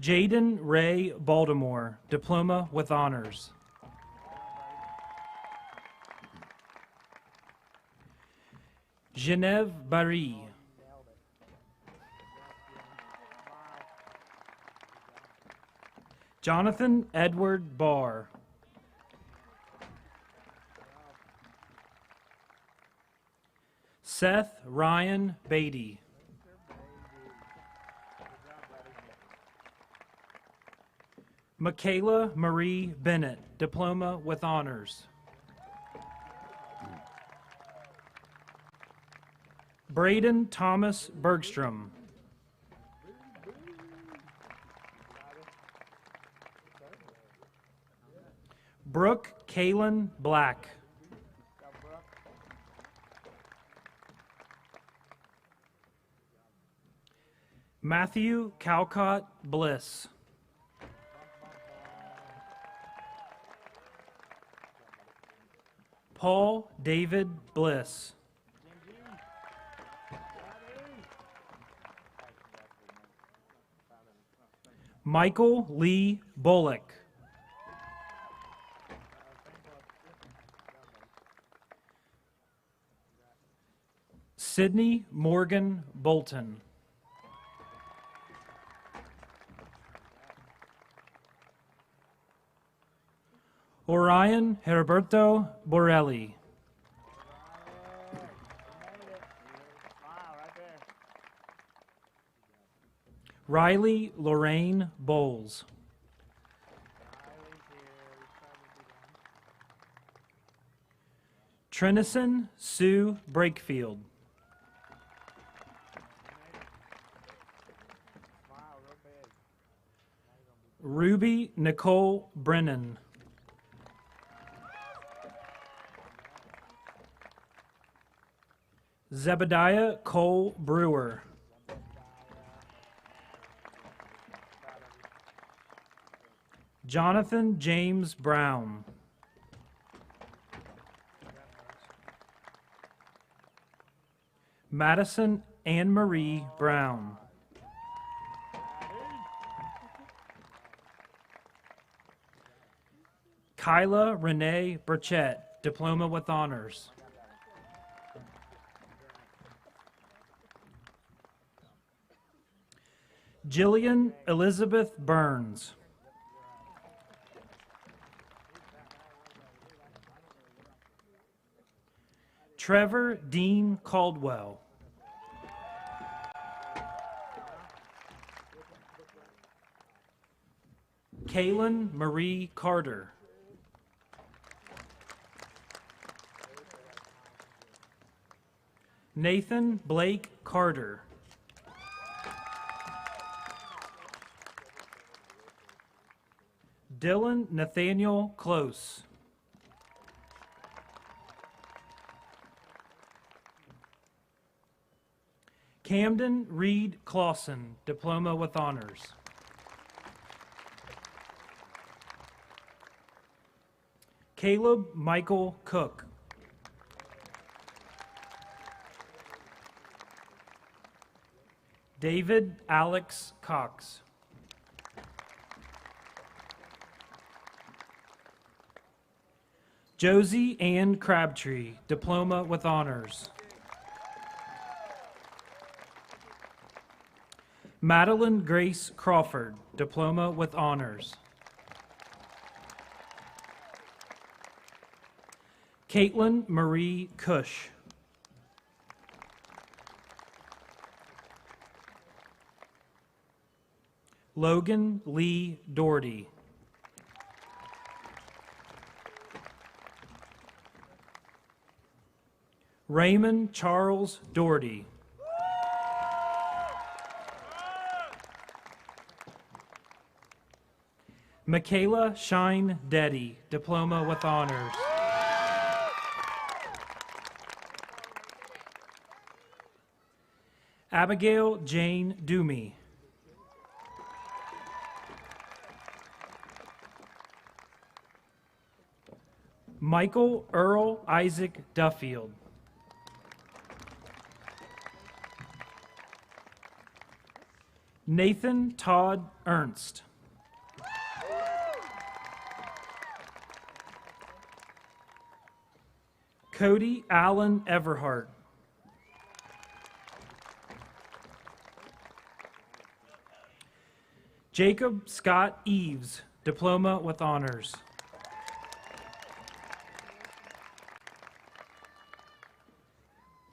Jaden Ray Baltimore, Diploma with Honors. Genevieve Barry. Jonathan Edward Barr. Seth Ryan Beatty. Michaela Marie Bennett, Diploma with Honors. Braden Thomas Bergstrom. Brooke Kaylin Black. Matthew Calcott Bliss. Paul David Bliss. Michael Lee Bullock. Sydney Morgan Bolton. Orion Herberto Borelli. Riley Lorraine Bowles. Trinison Sue Brakefield. Ruby Nicole Brennan. Zebediah Cole Brewer. Jonathan James Brown. Madison Anne Marie Brown. Kyla Renee Burchett, Diploma with Honors. Jillian Elizabeth Burns. Trevor Dean Caldwell. Kaylin Marie Carter. Nathan Blake Carter. Dylan Nathaniel Close. Camden Reed Clausen, Diploma with Honors. Caleb Michael Cook. David Alex Cox. Josie Ann Crabtree, Diploma with Honors. Madeline Grace Crawford, Diploma with Honors. Caitlin Marie Cush. Logan Lee Doherty. Raymond Charles Doherty. Michaela Shine Deddy, Diploma with Honors. Abigail Jane Doomy. Michael Earl Isaac Duffield. Nathan Todd Ernst. Cody Allen Everhart. Jacob Scott Eves, Diploma with Honors.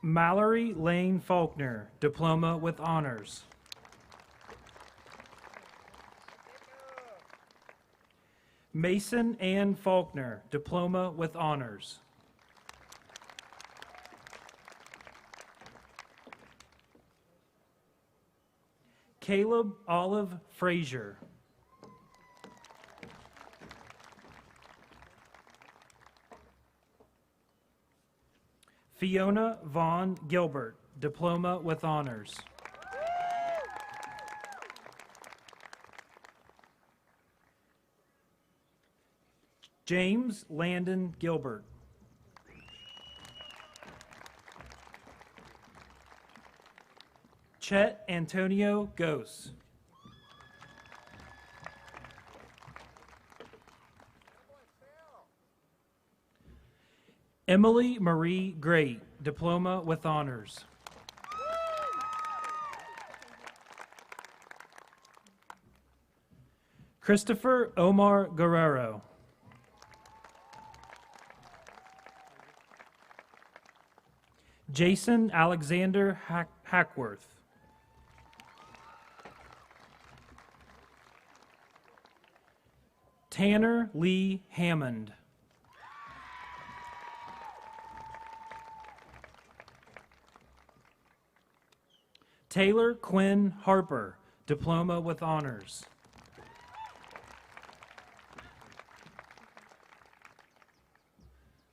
Mallory Lane Faulkner, Diploma with Honors. Mason Ann Faulkner, Diploma with Honors. Caleb Olive Frazier. Fiona Vaughn Gilbert, Diploma with Honors. James Landon Gilbert. Chet Antonio Gose. Emily Marie Great, Diploma with Honors. Christopher Omar Guerrero. Jason Alexander Hackworth. Tanner Lee Hammond. Taylor Quinn Harper, Diploma with Honors.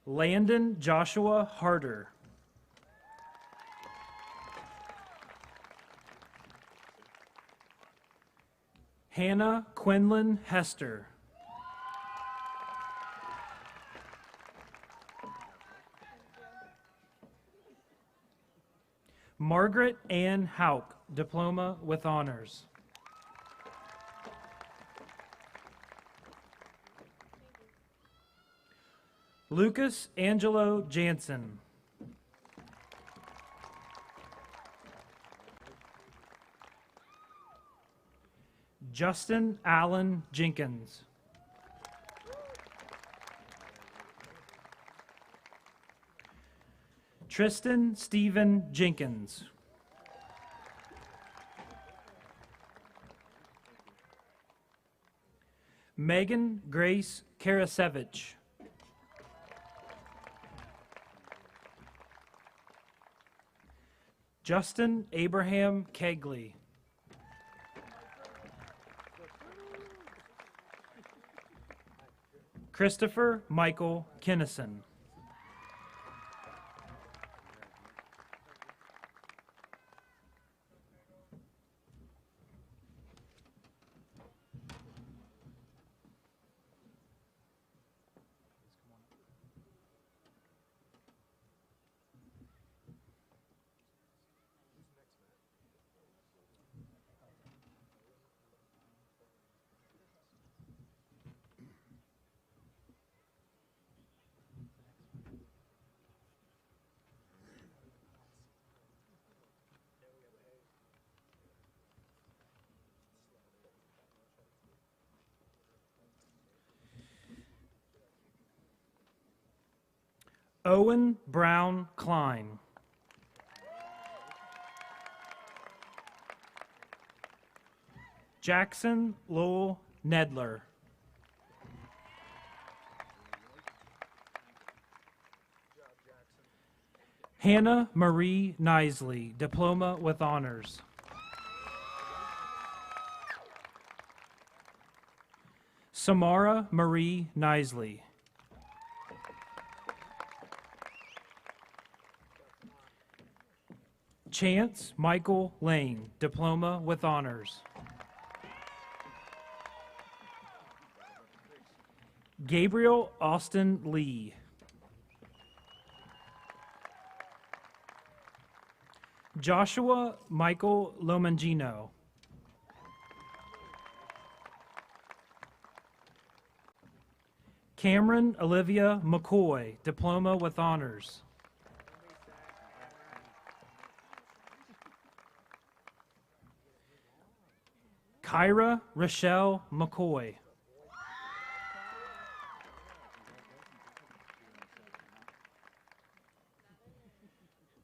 Landon Joshua Harder. Hannah Quinlan Hester. Margaret Ann Hauk, Diploma with Honors. Lucas Angelo Jansen. Justin Allen Jenkins. Tristan Stephen Jenkins. Megan Grace Karasevich. Justin Abraham Kegley. Christopher Michael Kinnison. Owen Brown Klein. Jackson Lowell Nedler. Hannah Marie Nisley, Diploma with Honors. Samara Marie Nisley. Chance Michael Lane, Diploma with Honors. Gabriel Austin Lee. Joshua Michael Lomangino. Cameron Olivia McCoy, Diploma with Honors. Kyra Rochelle McCoy.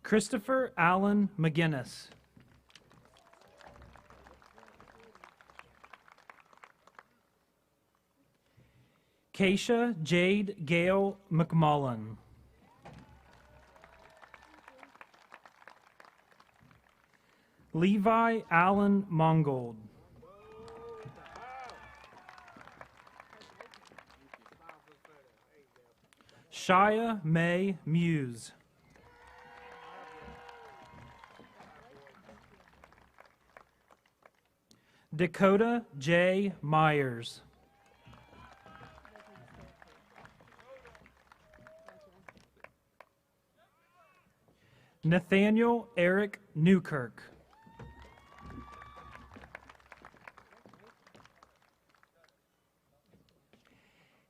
Christopher Allen McGinnis. Keisha Jade Gale McMullen. Levi Allen Mongold. Shia May Muse. Dakota J. Myers. Nathaniel Eric Newkirk.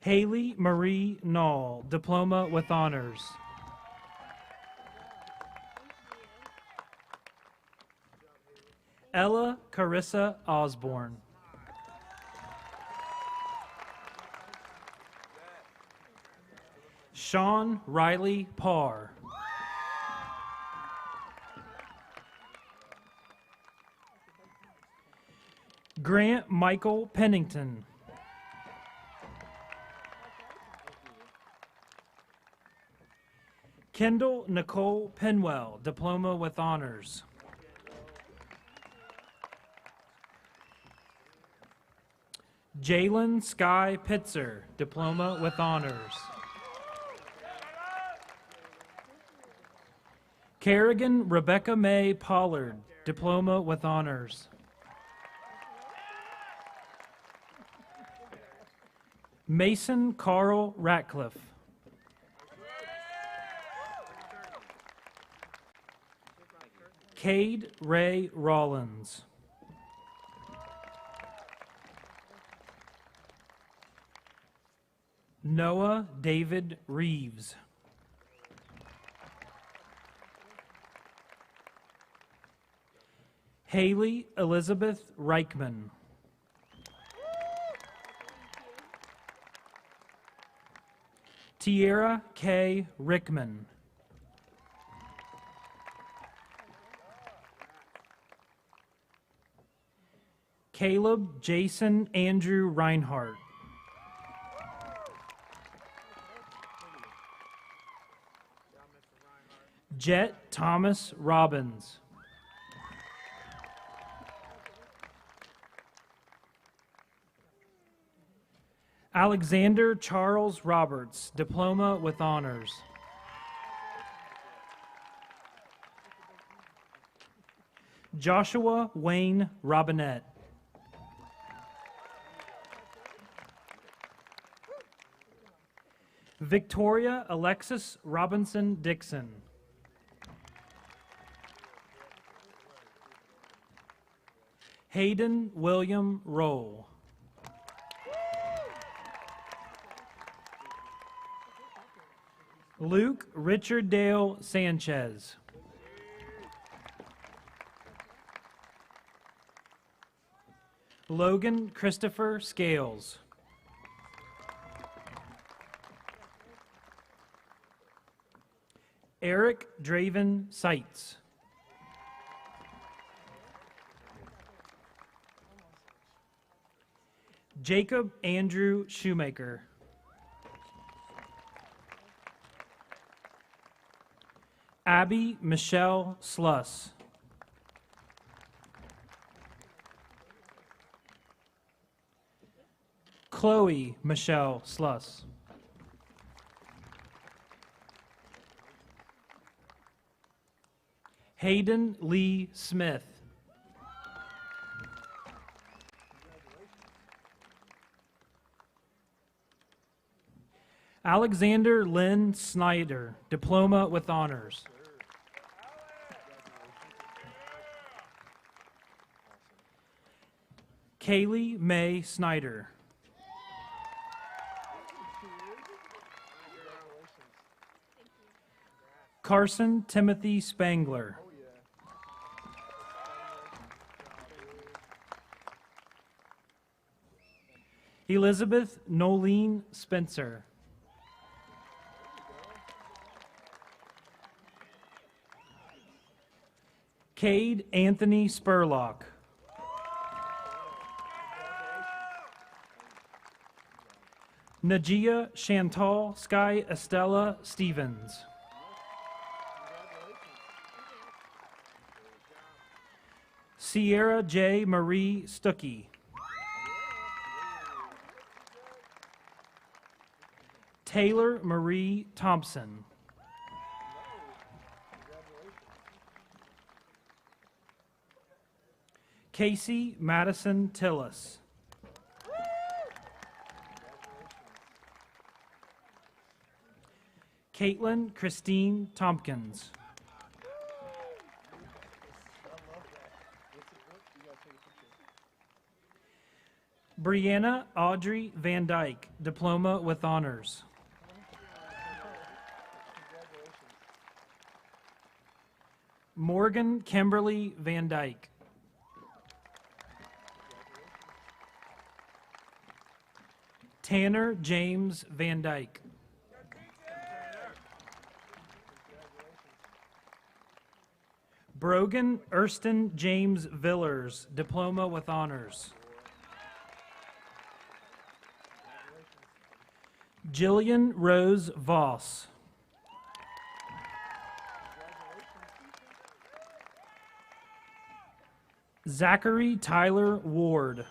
Haley Marie Knoll, Diploma with Honors. Ella Carissa Osborne. Sean Riley Parr. Grant Michael Pennington. Kendall Nicole Penwell, Diploma with Honors. Jalen Sky Pitzer, Diploma with Honors. Kerrigan Rebecca May Pollard, Diploma with Honors. Mason Carl Ratcliffe. Cade Ray Rollins. Noah David Reeves. Haley Elizabeth Reichman. Tierra K. Rickman. Caleb Jason Andrew Reinhardt. Jet Thomas Robbins. Alexander Charles Roberts, Diploma with Honors. Joshua Wayne Robinette. Victoria Alexis Robinson Dixon. Hayden William Roll. Luke Richard Dale Sanchez. Logan Christopher Scales. Eric Draven Seitz. Jacob Andrew Shoemaker. Abby Michelle Sluss. Chloe Michelle Sluss. Hayden Lee Smith. Alexander Lynn Snyder, Diploma with Honors. Kaylee May Snyder. Carson Timothy Spangler. Elizabeth Nolene Spencer. Cade Anthony Spurlock. Najia Chantal Sky Estella Stevens. Sierra J. Marie Stuckey. Taylor Marie Thompson. Casey Madison Tillis. Caitlin Christine Tompkins. Brianna Audrey Van Dyke, Diploma with Honors. Morgan Kimberly Van Dyke. Tanner James Van Dyke. Brogan Erston James Villers, Diploma with Honors. Jillian Rose Voss. Zachary Tyler Ward.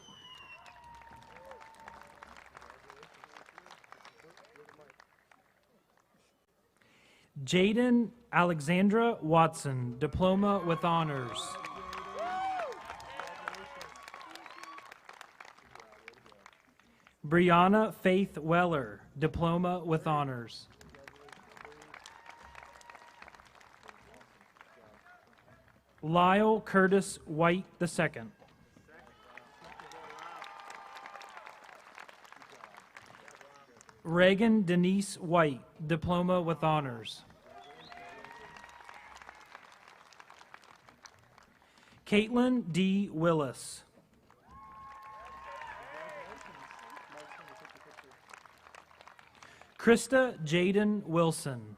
Jaden Alexandra Watson, Diploma with Honors. Brianna Faith Weller, Diploma with Honors. Lyle Curtis White II. Reagan Denise White, Diploma with Honors. Caitlin D. Willis. Krista Jaden Wilson.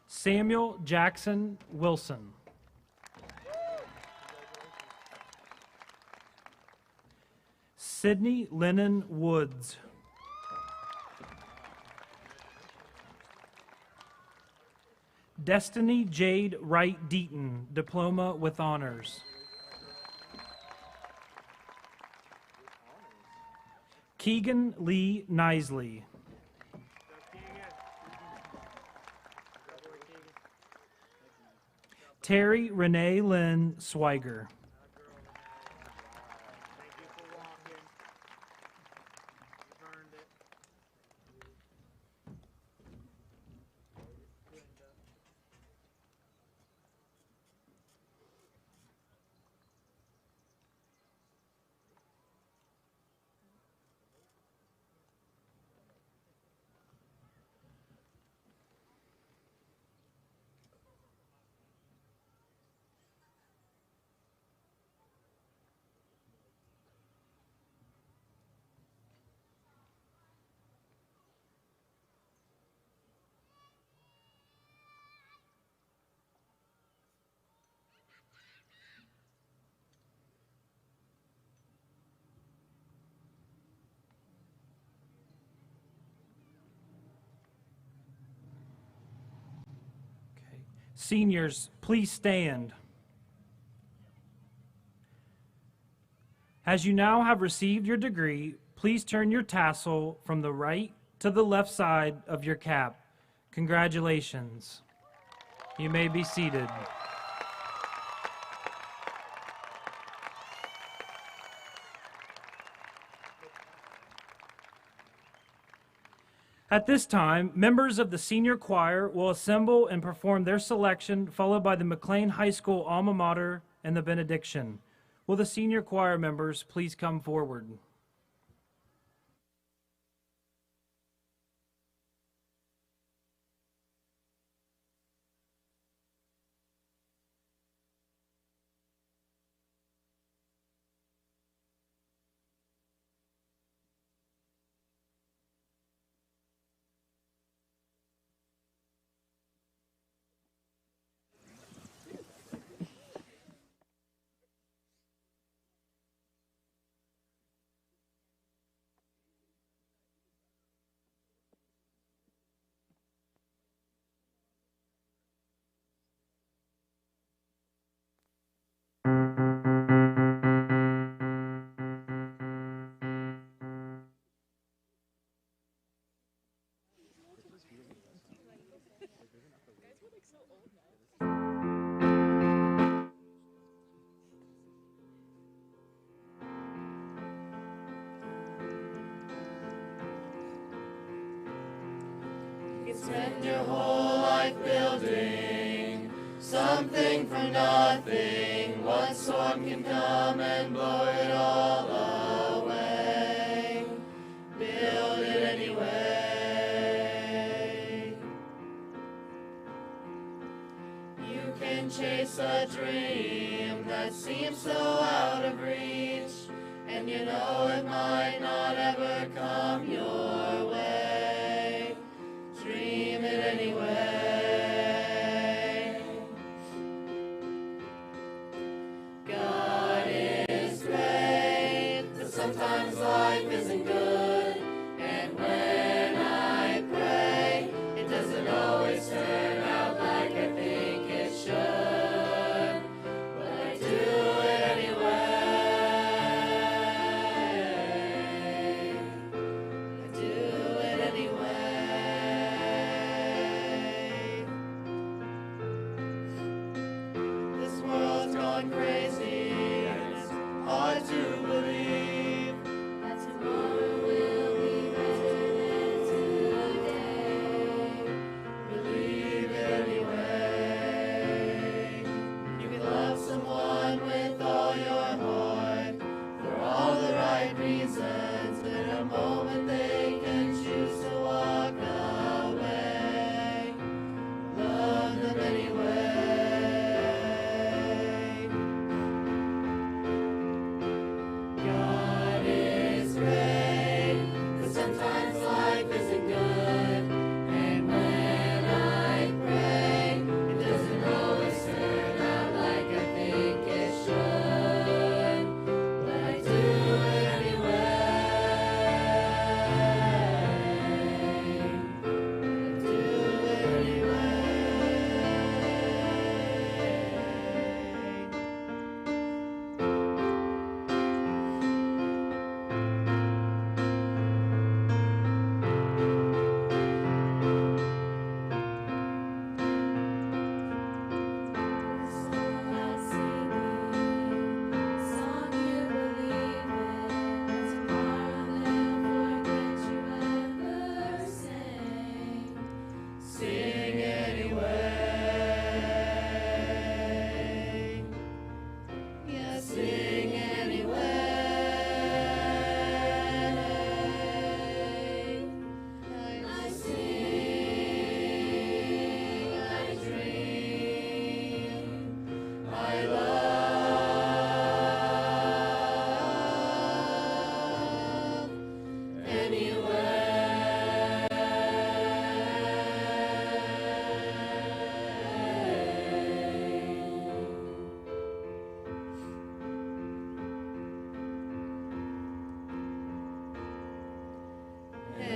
Samuel Jackson Wilson. Sydney Lennon Woods. Destiny Jade Wright Deaton, Diploma with Honors. Keegan Lee Nisley. Terry Renee Lynn Swiger. Seniors, please stand. As you now have received your degree, please turn your tassel from the right to the left side of your cap. Congratulations. You may be seated. At this time, members of the senior choir will assemble and perform their selection, followed by the McClain High School alma mater and the benediction. Will the senior choir members please come forward? Spend your whole life building something from nothing. One storm can come and blow it all away. Build it anyway. You can chase a dream that seems so out of reach, and you know it might not ever come your way. Dream it anyway. God is great, but sometimes life isn't good. And when I pray, it doesn't always turn out like I think it should. But I do it anyway. I do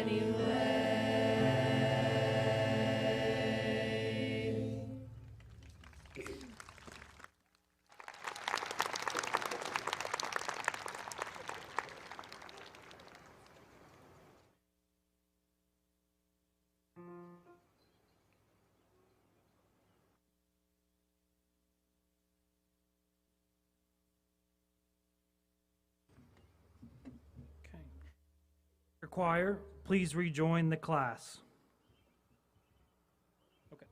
Okay. Choir, please rejoin the class. Okay.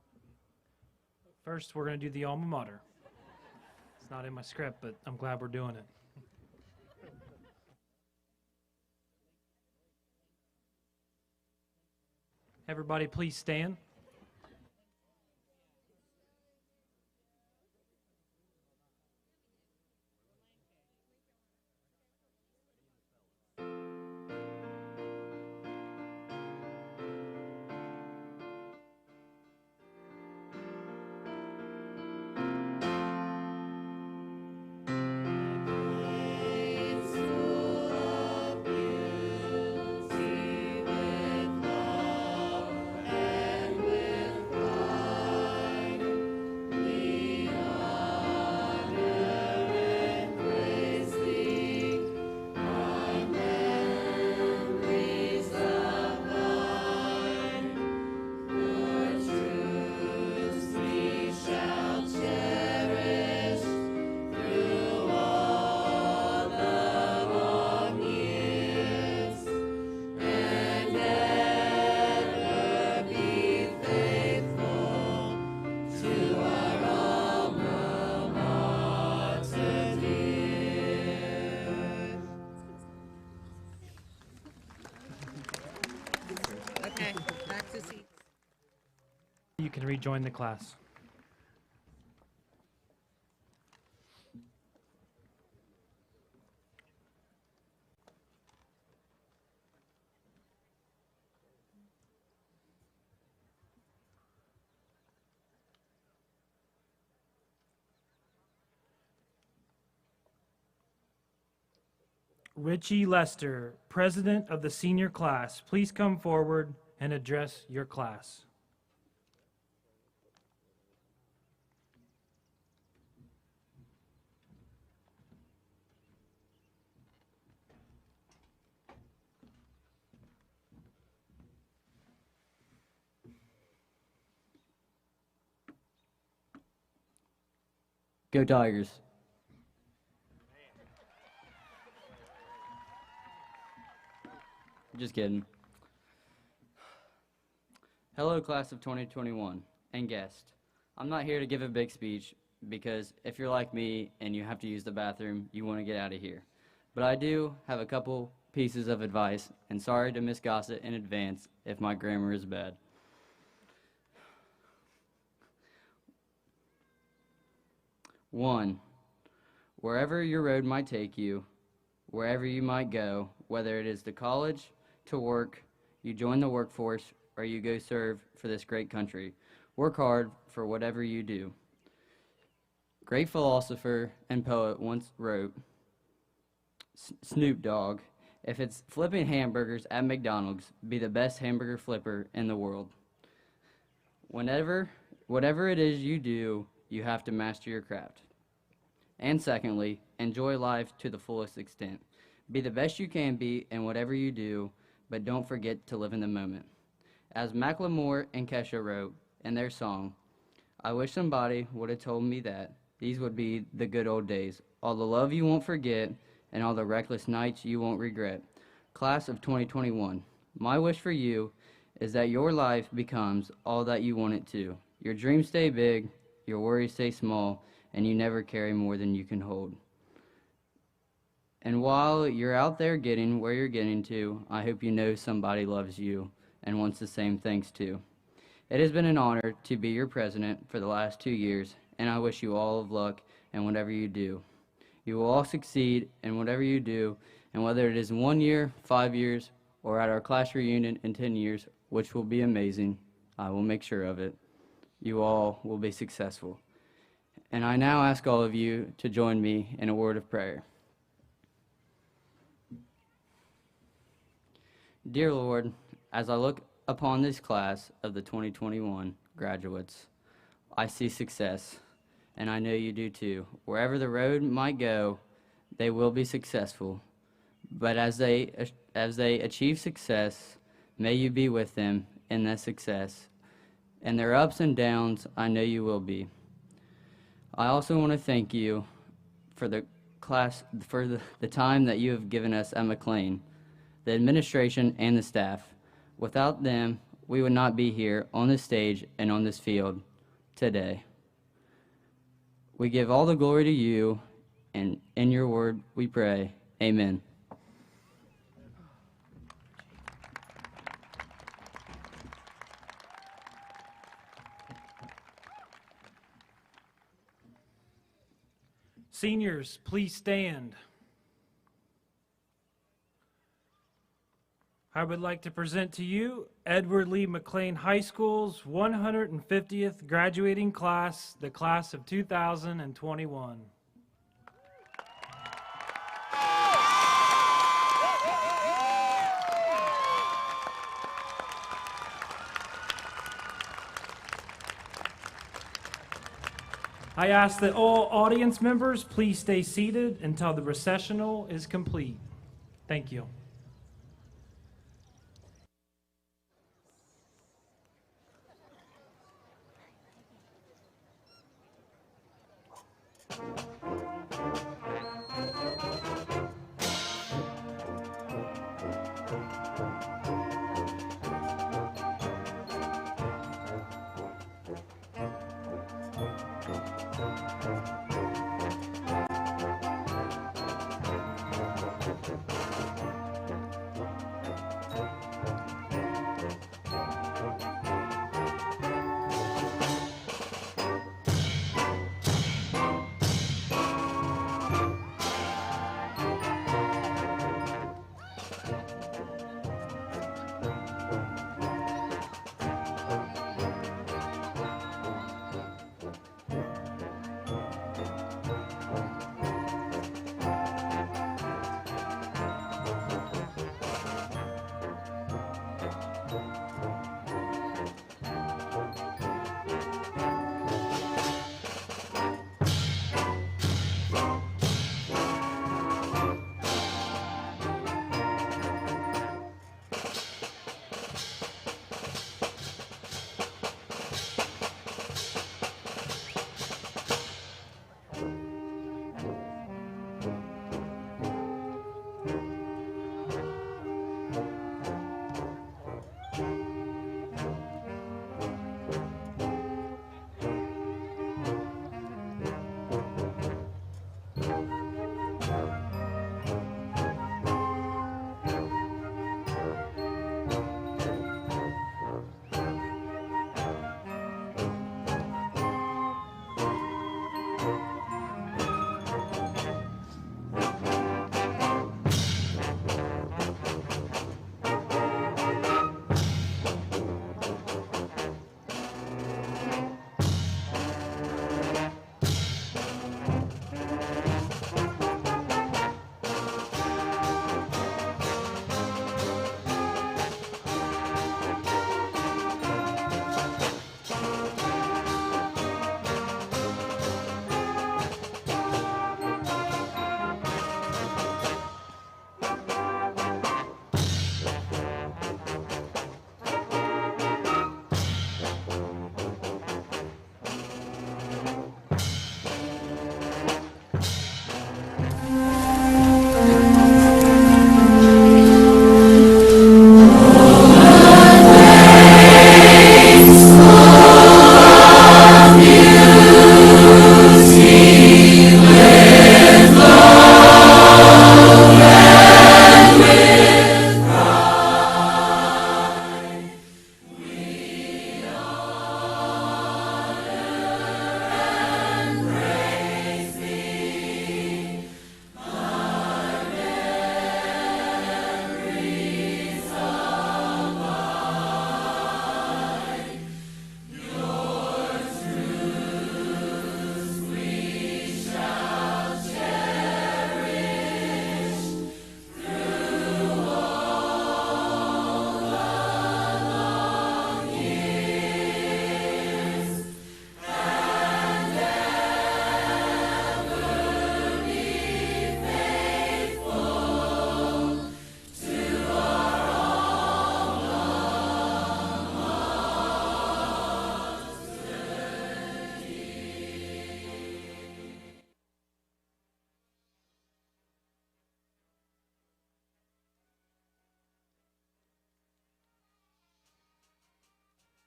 First, we're going to do the alma mater. It's not in my script, but I'm glad we're doing it. Everybody, please stand. Okay, back to seats. You can rejoin the class. Richie Lester, president of the senior class, please come forward and address your class. Go Tigers. Just kidding. Hello, class of 2021 and guest. I'm not here to give a big speech because if you're like me and you have to use the bathroom, you want to get out of here. But I do have a couple pieces of advice, and sorry to Miss Gossett in advance if my grammar is bad. One, wherever your road might take you, wherever you might go, whether it is to college, to work, you join the workforce, or you go serve for this great country. Work hard for whatever you do. Great philosopher and poet once wrote, Snoop Dogg, if it's flipping hamburgers at McDonald's, be the best hamburger flipper in the world. Whatever it is you do, you have to master your craft. And secondly, enjoy life to the fullest extent. Be the best you can be in whatever you do, but don't forget to live in the moment. As Macklemore and Kesha wrote in their song, I wish somebody would have told me that these would be the good old days. All the love you won't forget and all the reckless nights you won't regret. Class of 2021, my wish for you is that your life becomes all that you want it to. Your dreams stay big, your worries stay small, and you never carry more than you can hold. And while you're out there getting where you're getting to, I hope you know somebody loves you and wants the same things too. It has been an honor to be your president for the last 2 years, and I wish you all of luck in whatever you do. You will all succeed in whatever you do, and whether it is 1 year, 5 years, or at our class reunion in 10 years, which will be amazing, I will make sure of it. You all will be successful. And I now ask all of you to join me in a word of prayer. Dear Lord, As I look upon this class of the 2021 graduates, I see success, and I know you do too. Wherever the road might go, they will be successful. But as they achieve success, may you be with them in that success. And their ups and downs, I know you will be. I also want to thank you for the class, for the time that you have given us at McClain, the administration and the staff. Without them, we would not be here on this stage and on this field today. We give all the glory to you, and in your word we pray. Amen. Seniors, please stand. I would like to present to you Edward Lee McClain High School's 150th graduating class, the class of 2021. I ask that all audience members please stay seated until the recessional is complete. Thank you.